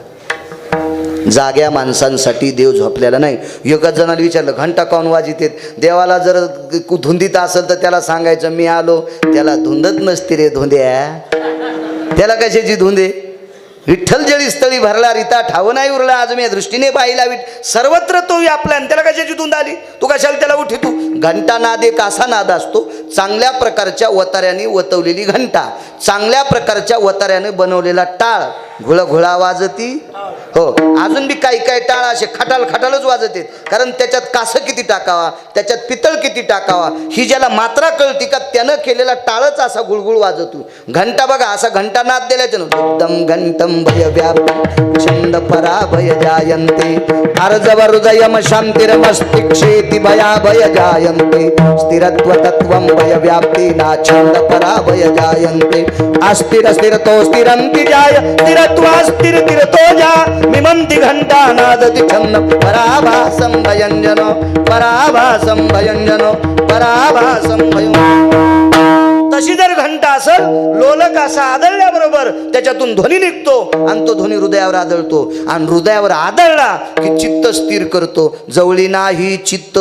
जाग्या माणसांसाठी देव झोपलेला नाही. एकाच जणाला विचारलं, घंटा काऊन वाजितेत? देवाला जर धुंदीत असेल तर त्याला सांगायचं मी आलो. त्याला धुंदत नसते रे धुंद्या. त्याला कशाची धुंदे? विठ्ठल जळी स्थळी भरला, रिता ठाव नाही उरला. आज मी दृष्टीने पाहिला सर्वत्र तो व्यापला. त्याला कशाची धुंद आली? तू कशाला त्याला उठी? तू घंटा नाद एक असा नाद असतो, चांगल्या प्रकारच्या वताऱ्याने वतवलेली घंटा, चांगल्या प्रकारच्या वताऱ्याने बनवलेला टाळ, घुळघुळा वाजती. हो, अजून बी काही काही टाळ असे खटालच वाजत आहेत. कारण त्याच्यात कासं किती टाकावा, त्याच्यात पितळ किती टाकावा ही ज्याला मात्रा कळती का त्यानं केलेला टाळच असा गुळगुळ वाजतो. घंटा बघा, असा घंटा नाद दिल्याच्या एकदम घंटम भय व्याप्ती छंद पराभय जायन्ते अर्जव हृदयम शांतिरमस्तिक्षेति भया भय जायन्ते स्थिरत्व तत्वं भय व्याप्ती ना छंद पराभय जायन्ते अस्थिर स्थिरतो स्थिरंति जाय स्थिरत्वा स्थिर स्थिरतो जा मिमंति घंटा नादति छंद पराभासं भयंजनो पराभासं भयंजनो पराभासं भयंजनो. तशी जर घंटा असेल, लोलक असा आदळल्याबरोबर त्याच्यातून ध्वनी निघतो आणि तो ध्वनी हृदयावर आदळतो आणि हृदयावर आदळला की चित्त स्थिर करतो. जवळी नाही चित्त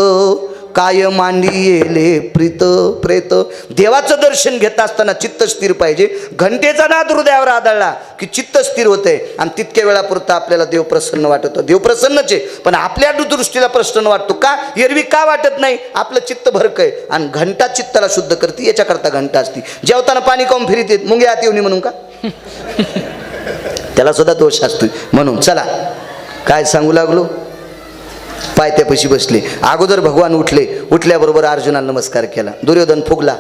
काय मांडी येले प्रीत प्रेत. देवाचं दर्शन घेत असताना चित्त स्थिर पाहिजे. घंटेचा नाद हृदयावर आदळला की चित्त स्थिर होते आणि तितक्या वेळापुरता आपल्याला देव प्रसन्न वाटतो. देव प्रसन्नच आहे, पण आपल्या दृष्टीला प्रसन्न वाटतो का? एरवी का वाटत नाही? आपलं चित्त भरकय आणि घंटा चित्ताला शुद्ध करते. याच्याकरता घंटा असती. जेवताना पाणी काऊन फिरीत येत? मुंगे आत येऊनी म्हणून का? त्याला सुद्धा दोष असतो. म्हणून चला काय सांगू लागलो, पायथ्यापाशी बसले. अगोदर भगवान उठले. उठल्याबरोबर अर्जुनाला नमस्कार केला. दुर्योधन फुगला.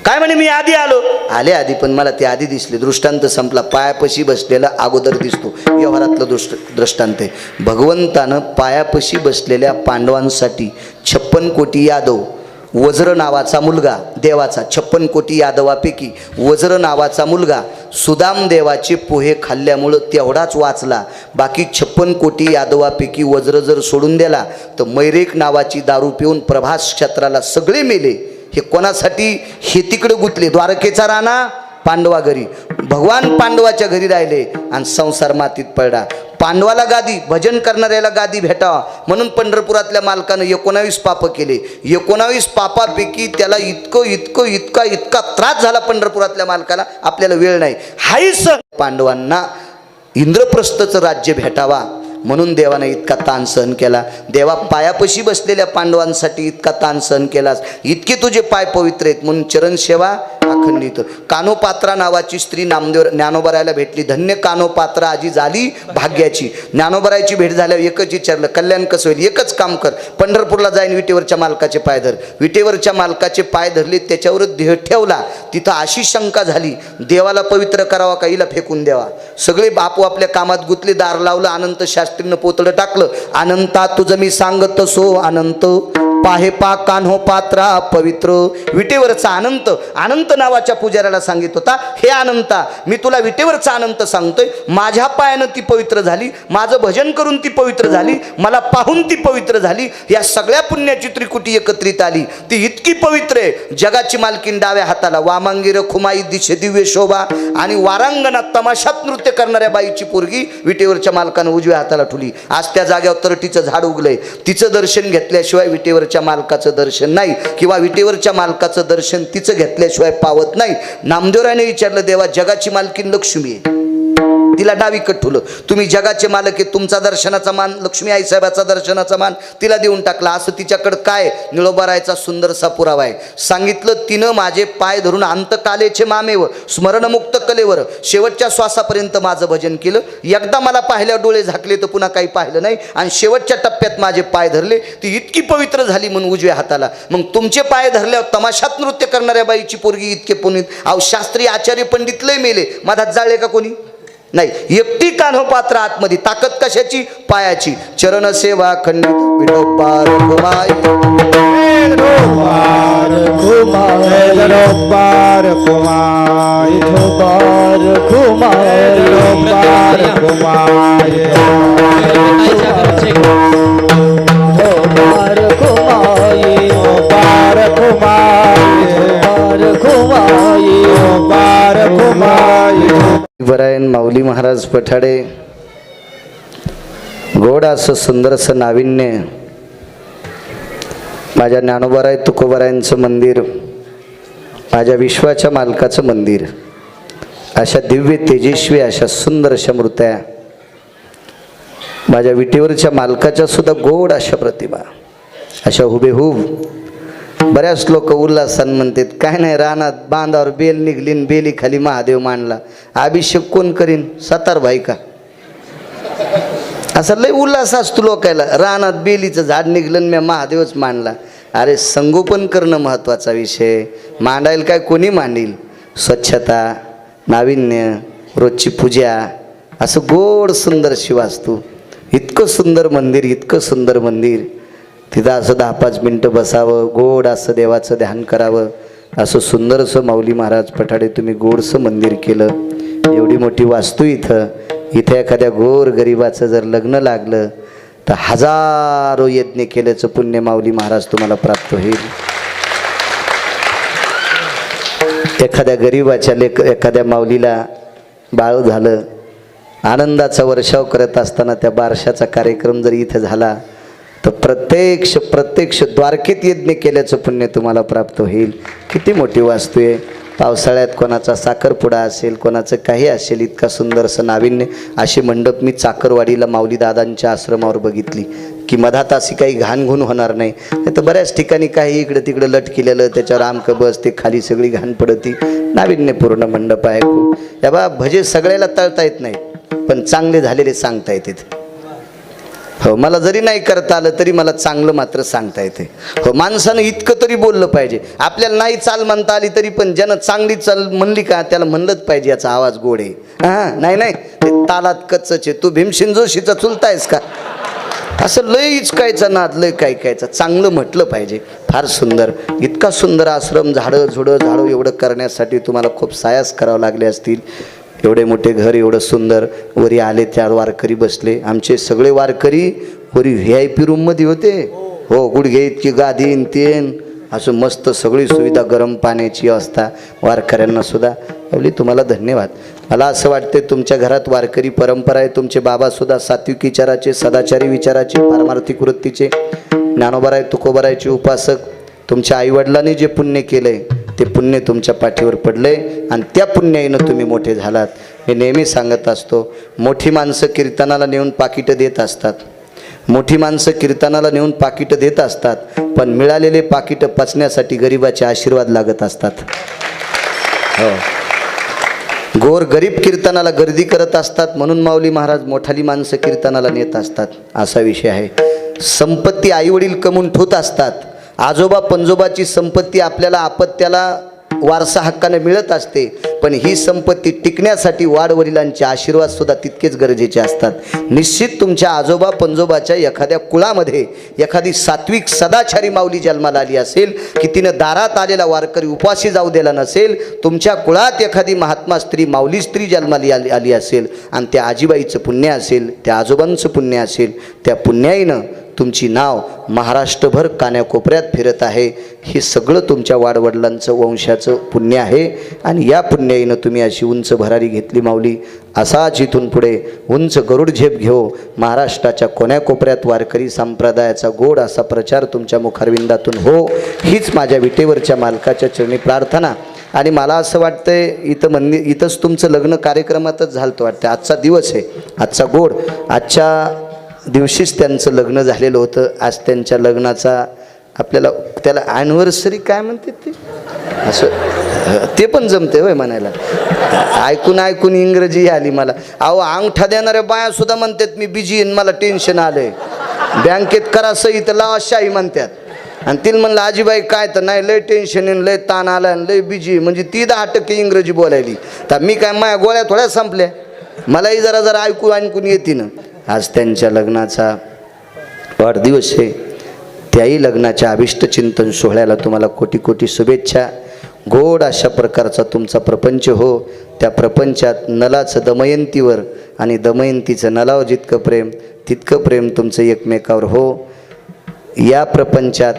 काय म्हणे मी आधी आले आधी, पण मला ते आधी दिसले. दृष्टांत संपला. पायापाशी बसलेला अगोदर दिसतो. व्यवहारातलं दृष्टांत आहे. भगवंतानं पायापाशी बसलेल्या पांडवांसाठी 56 कोटी यादव, वज्र नावाचा मुलगा देवाचा, 56 कोटी यादवापैकी वज्र नावाचा मुलगा सुदाम देवाचे पोहे खाल्ल्यामुळं तेवढाच वाचला. बाकी 56 कोटी यादवापैकी वज्र जर सोडून दिला तर मैरेक नावाची दारू पिऊन प्रभास क्षेत्राला सगळे मेले. हे कोणासाठी? हे तिकडे गुंतले. द्वारकेचा राणा पांडवा घरी, भगवान पांडवाच्या घरी राहिले आणि संसार मातीत पडला. पांडवाला गादी, भजन करणाऱ्याला गादी भेटावा म्हणून पंढरपुरातल्या मालकानं 19 पापं केले. 19 पापापैकी त्याला इतका त्रास झाला पंढरपुरातल्या मालकाला. आपल्याला वेळ नाही. हाईस पांडवांना इंद्रप्रस्थचं राज्य भेटावा म्हणून देवाने इतका ताण सहन केला. देवा पायापाशी बसलेल्या पांडवांसाठी इतका ताण सहन केलास. इतके तुझे पाय पवित्र आहेत म्हणून चरण सेवा अखंडित. कानोपात्रा नावाची स्त्री नामदेव ज्ञानोबरायला भेटली. धन्य कानोपात्रा आजी झाली भाग्याची. ज्ञानोबरायची भेट झाल्यावर एकच विचारलं, कल्याण कसं होईल? एकच काम कर, पंढरपूरला जाईन विटेवरच्या मालकाचे पाय धर. विटेवरच्या मालकाचे पाय धरले, त्याच्यावरच देह ठेवला. तिथं अशी शंका झाली, देवाला पवित्र करावा का हिला फेकून द्यावा? सगळे बापू आपल्या कामात गुंतले. दार लावलं. अनंत शास्त्रीनं पोतडं टाकलं. अनंता तुझं मी सांगत सो अनंत, पाहे पा कान्हो पात्रा पवित्र. विटेवरचा अनंत, अनंत नावाच्या पुजाऱ्याला सांगित होता, हे अनंता मी तुला विटेवरचा अनंत सांगतोय. माझ्या पायानं ती पवित्र झाली, माझं भजन करून ती पवित्र झाली, मला पाहून ती पवित्र झाली. या सगळ्या पुण्याची त्रिकुटी एकत्रित आली. ती इतकी पवित्र आहे. जगाची मालकीन डाव्या हाताला, वामांगी रखुमाई दिशे दिव्य शोभा, आणि वारांगणात तमाशात नृत्य करणाऱ्या बाईची पोरगी विटेवरच्या मालकानं उजव्या हाताला ठुली. आज त्या जाग्यावर तरटीचं झाड उगलंय. तिचं दर्शन घेतल्याशिवाय विटेवरच्या मालकाचं दर्शन नाही, किंवा विटेवरच्या मालकाचं दर्शन तिचं घेतल्याशिवाय पावत नाही. नामदेवरायाने विचारलं, देवा जगाची मालकीन लक्ष्मी आहे, तिला डावीकडे ठुलं. तुम्ही जगाचे मालक आहे, तुमचा दर्शनाचा मान लक्ष्मी आई साहेबाचा दर्शनाचा मान तिला देऊन टाकला. असं तिच्याकडं काय? निळोबारायचा सुंदरसा पुरावा आहे. सांगितलं, तिनं माझे पाय धरून अंतकालेचे मामेवर, स्मरणमुक्त कलेवर, शेवटच्या श्वासापर्यंत माझं भजन केलं. एकदा मला पाहिल्या डोळे झाकले तर पुन्हा काही पाहिलं नाही, आणि शेवटच्या टप्प्यात माझे पाय धरले. ती इतकी पवित्र झाली म्हणून उजव्या हाताला. मग तुमचे पाय धरल्यावर तमाशात नृत्य करणाऱ्या बाईची पोरगी इतके पुनीत. अहो शास्त्री आचार्य पंडित लय मेले, मधात जाळले का कोणी? नाही. एकटी कान्हो पात्र आतमध्ये. ताकद कशाची? पायाची. चरण सेवा खंडित. विठोबार घुमाई, विठोबार घुमाई, विठोबार घुमाई, विठोबार घुमाई, विठोबार घुमाई, विठोबार घुमाई, विठोबार घुमाई, विठोबार घुमाई. वरायन माऊली महाराज पठाडे. गोड असं सुंदरसं नाविन्य. माझ्या ज्ञानोबाराय तुकोबारायांचं मंदिर, माझ्या विश्वाच्या मालकाचं मंदिर. अशा दिव्य तेजस्वी अशा सुंदर अशा मूर्त्या. माझ्या विटेवरच्या मालकाच्या सुद्धा गोड अशा प्रतिभा, अशा हुबेहूब. बऱ्याच लोक उल्हासान म्हणतात, काय नाही रानात बांधावर बेल निघलीन, बेली खाली महादेव मांडला. अभिषेक कोण करीन? सातार भाई का? असं लय उल्हास असतो लोकायला. रानात बेलीचं झाड निघलं, मी महादेवच मांडला. अरे संगोपन करणं महत्त्वाचा विषय. मांडायला काय कोणी मांडील? स्वच्छता, नाविन्य, रोजची पूजा, असं गोड सुंदर शिवास्तू. इतकं सुंदर मंदिर, इतकं सुंदर मंदिर. तिथं असं 10-5 मिनटं बसावं, गोड असं देवाचं ध्यान करावं. असं सुंदरसं माऊली महाराज पठाडे तुम्ही गोडसं मंदिर केलं. एवढी मोठी वास्तू इथं. इथे एखाद्या गोर गरिबाचं जर लग्न लागलं तर हजारो यज्ञ केल्याचं पुण्य माऊली महाराज तुम्हाला प्राप्त होईल. एखाद्या गरिबाच्या एखाद्या माऊलीला बाळ झालं, आनंदाचा वर्षाव करत असताना त्या बारशाचा कार्यक्रम जर इथं झाला तर प्रत्यक्ष द्वारकेत यज्ञ केल्याचं पुण्य तुम्हाला प्राप्त होईल. किती मोठी वास्तू आहे. पावसाळ्यात कोणाचा साखरपुडा असेल, कोणाचं काही असेल, इतका सुंदरसं नाविन्य. अशी मंडप मी चाकरवाडीला माऊली दादांच्या आश्रमावर बघितली की मधात अशी काही घाणघुण होणार नाही. तर बऱ्याच ठिकाणी काही इकडं तिकडं लटकिलेलं, त्याच्यावर आमकं बस, ते खाली सगळी घाण पडती. नाविन्यपूर्ण मंडप आहे खूप. या बा भजे सगळ्याला तळता येत नाही, पण चांगले झालेले सांगता येतात. हो, मला जरी नाही करता आलं तरी मला चांगलं मात्र सांगता येते. हो, माणसानं इतकं तरी बोललं पाहिजे. आपल्याला नाही चाल म्हणता आली तरी पण ज्यानं चांगली चाल म्हणली का त्याला म्हणलंच पाहिजे याचा आवाज गोड आहे. हां, नाही नाही ते तालात कच्चच आहे. तू भीमसेन जोशीचा चुलता आहेस का? असं लय इचकायचं नाद, लय काय कायचं, चांगलं म्हटलं पाहिजे. फार सुंदर, इतका सुंदर आश्रम, झाडं झुडं झाडं एवढं करण्यासाठी तुम्हाला खूप सायास करावं लागले असतील. एवढे मोठे घर, एवढं सुंदर. वरी आले त्या वारकरी बसले. आमचे सगळे वारकरी वरी VIP रूममध्ये होते. हो, गुडघे इतकी गादीन तेन असं मस्त सगळी सुविधा, गरम पाण्याची व्यवस्था वारकऱ्यांना सुद्धा. एवढी तुम्हाला धन्यवाद. मला असं वाटते तुमच्या घरात वारकरी परंपरा आहे. तुमचे बाबासुद्धा सात्विक विचाराचे, सदाचारी विचाराचे, पारमार्थिक वृत्तीचे, ज्ञानोबाराय तुकोबारायचे उपासक. तुमच्या आईवडिलांनी जे पुण्य केलं आहे ते पुण्य तुमच्या पाठीवर पडलं आहे आणि त्या पुण्याईनं तुम्ही मोठे झालात. मी नेहमी सांगत असतो, मोठी माणसं कीर्तनाला नेऊन पाकिटं देत असतात. मोठी माणसं कीर्तनाला नेऊन पाकिटं देत असतात, पण मिळालेले पाकिटं पचण्यासाठी गरिबाचे आशीर्वाद लागत असतात. हो, गोर गरीब कीर्तनाला गर्दी करत असतात, म्हणून माऊली महाराज मोठाली माणसं कीर्तनाला नेत असतात. असा विषय आहे. संपत्ती आईवडील कमवून ठेवत असतात. आजोबा पंजोबाची संपत्ती आपल्याला आपत्याला वारसा हक्काने मिळत असते, पण ही संपत्ती टिकण्यासाठी वाडवडिलांचे आशीर्वाद सुद्धा तितकेच गरजेचे असतात. निश्चित तुमच्या आजोबा पंजोबाच्या एखाद्या कुळामध्ये एखादी सात्विक सदाचारी माऊली जन्माला आली असेल की तिनं दारात आलेला वारकरी उपाशी जाऊ दिला नसेल, तुमच्या कुळात एखादी महात्मा स्त्री माऊली स्त्री जन्माला आली असेल आणि त्या आजीबाईचं पुण्य असेल, त्या आजोबांचं पुण्य असेल, त्या पुण्याईनं तुमची नाव महाराष्ट्रभर कान्याकोपऱ्यात फिरत आहे. हे सगळं तुमच्या वाडवडिलांचं वंशाचं पुण्य आहे आणि या पुण्याईनं तुम्ही अशी उंच भरारी घेतली माऊली. असाच इथून पुढे उंच गरुड झेप घेऊ. महाराष्ट्राच्या कोण्याकोपऱ्यात वारकरी संप्रदायाचा गोड असा प्रचार तुमच्या मुखारविंदातून हो, हीच माझ्या विटेवरच्या मालकाच्या चरणी प्रार्थना. आणि मला असं वाटतंय इथंच तुमचं लग्न कार्यक्रमातच झालं वाटतं. आजचा दिवस आहे, आजचा गोड, आजच्या दिवशीच त्यांचं लग्न झालेलं होतं. आज त्यांच्या लग्नाचा आपल्याला त्याला ॲनिव्हर्सरी काय म्हणते ते असं ते पण जमते होय म्हणायला. ऐकून इंग्रजी आली मला. अहो, अंगठा देणाऱ्या बाया सुद्धा म्हणतात मी बिजी आहे, मला टेन्शन आलंय, बँकेत करा सही तर लावा शाही म्हणतात. आणि तिला म्हणलं आजीबाई काय तर नाही, लय टेन्शन येईन, लय ताण आला आणि लय बिजी, म्हणजे ती 10% इंग्रजी बोलायली. तर मी काय माझ्या गोळ्या थोड्या संपल्या, मलाही जरा ऐकून येते ना. आज त्यांच्या लग्नाचा वाढदिवस आहे. त्याही लग्नाच्या अभिष्टचिंतन सोहळ्याला तुम्हाला कोटी कोटी शुभेच्छा. गोड अशा प्रकारचा तुमचा प्रपंच हो. त्या प्रपंचात नलाचं दमयंतीवर आणि दमयंतीचं नलावर जितकं प्रेम तितकं प्रेम तुमचं एकमेकावर हो. या प्रपंचात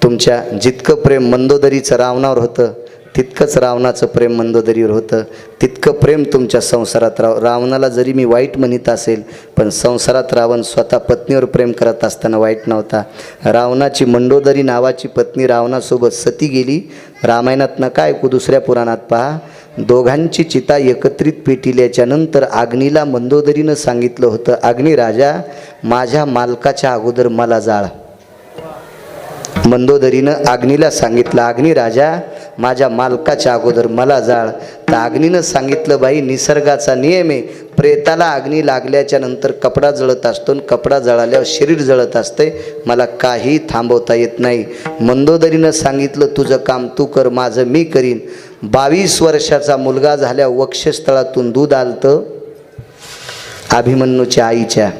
तुमच्या जितकं प्रेम मंदोदरीचं रावणावर होतं तितकंच रावणाचं प्रेम मंदोदरीवर होतं. तितकं प्रेम तुमच्या संसारात रावणाला जरी मी वाईट म्हणत असेल, पण संसारात रावण स्वतः पत्नीवर प्रेम करत असताना वाईट नव्हता. रावणाची मंडोदरी नावाची पत्नी रावणासोबत सती गेली. रामायणात नका ऐकू, दुसऱ्या पुराणात पहा. दोघांची चिता एकत्रित पेटिल्याच्या नंतर अग्नीला मंदोदरीनं सांगितलं होतं, अग्नी राजा माझ्या मालकाच्या अगोदर मला जाळ. मंदोदरीनं अग्नीला सांगितलं, अग्नी राजा माझ्या मालकाच्या अगोदर मला जाळ. तर अग्नीनं सांगितलं, बाई निसर्गाचा नियम आहे, प्रेताला अग्नी लागल्याच्या नंतर कपडा जळत असतो आणि कपडा जळाल्यावर शरीर जळत असते, मला काही थांबवता येत नाही. मंदोदरीनं सांगितलं, तुझं काम तू कर, माझं मी करीन. 22 वर्षाचा मुलगा झाल्या वक्षस्थळातून दूध आलतं अभिमन्यूच्या आईच्या.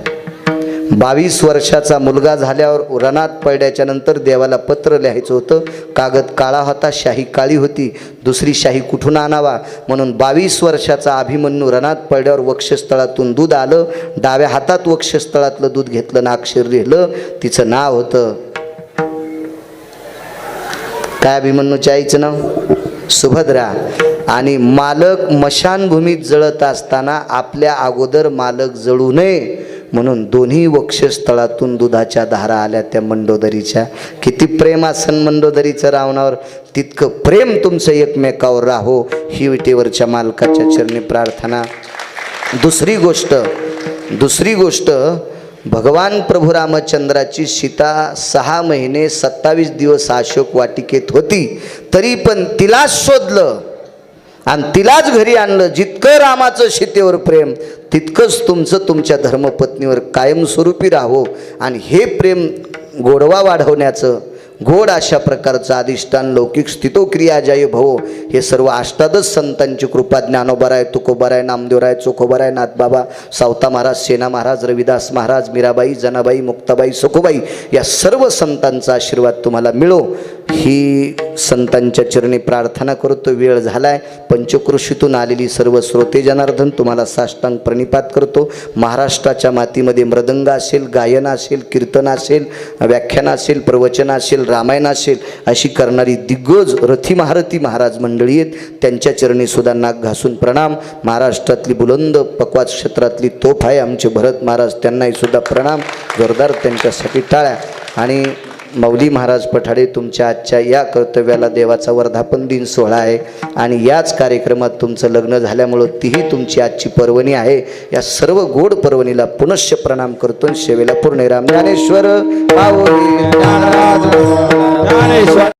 22 वर्षाचा मुलगा झाल्यावर रणात पडल्याच्या नंतर देवाला पत्र लिहायचं होतं. कागद काळा होता, शाही काळी होती, दुसरी शाही कुठून आणावा म्हणून 22 वर्षाचा अभिमन्यू रणात पडल्यावर वक्षस्थळातून दूध आलं. डाव्या हातात वक्षस्थळातलं दूध घेतलं ना अक्षर लिहिलं. तिचं नाव होतं काय? अभिमन्यूच्या आईचं नाव सुभद्रा. आणि मालक मशानभूमीत जळत असताना आपल्या अगोदर मालक जळू नये म्हणून दोन्ही वक्षस्थळातून दुधाच्या धारा आल्या त्या मंडोदरीच्या. किती प्रेम असन मंडोदरीचं रावणावर, तितकं प्रेम तुमचं एकमेकावर राहो, ही विटेवरच्या मालकाच्या चरणी प्रार्थना. दुसरी गोष्ट भगवान प्रभू रामचंद्राची सीता 6 महिने 27 दिवस अशोक वाटिकेत होती, तरी पण तिला शोधलं आणि तिलाच घरी आणलं. जितकं रामाचं सीतेवर प्रेम तितकंच तुमचं तुमच्या धर्मपत्नीवर कायमस्वरूपी राहो. आणि हे प्रेम गोडवा वाढवण्याचं गोड अशा प्रकारचं अधिष्ठान लौकिक स्थितोक्रिया जय भव हे सर्व अष्टादश संतांची कृपा ज्ञानोबाराय तुकोबाराय नामदेवराय चोखोबाराय नाथबाबा सावता महाराज सेना महाराज रविदास महाराज मीराबाई जनाबाई मुक्ताबाई सखुबाई या सर्व संतांचा आशीर्वाद तुम्हाला मिळो ही संतांच्या चरणी प्रार्थना करतो. वेळ झालाय. पंचकृषीतून आलेली सर्व श्रोते जनार्दन तुम्हाला साष्टांग प्रणिपात करतो. महाराष्ट्राच्या मातीमध्ये मृदंग असेल, गायन असेल, कीर्तन असेल, व्याख्यान असेल, प्रवचन असेल, रामायण असेल अशी करणारी दिग्गज रथी महारथी महाराज मंडळी आहेत. त्यांच्या चरणी सुद्धा नाक घासून प्रणाम. महाराष्ट्रातली बुलंद पक्वाद क्षेत्रातली तोफ आहे आमचे भरत महाराज, त्यांनाही सुद्धा प्रणाम. जोरदार त्यांच्यासाठी टाळ्या. आणि मौली महाराज पठाडे तुमच्या आजच्या या कर्तव्याला देवाचा वर्धापन दिन सोहळा आहे आणि याच कार्यक्रमात तुमचं लग्न झाल्यामुळं तीही तुमची आजची पर्वणी आहे. या सर्व गोड पर्वणीला पुनश्च प्रणाम करतो. सेवेला पूर्णविराम. ज्ञानेश्वर माऊली ज्ञानेश्वर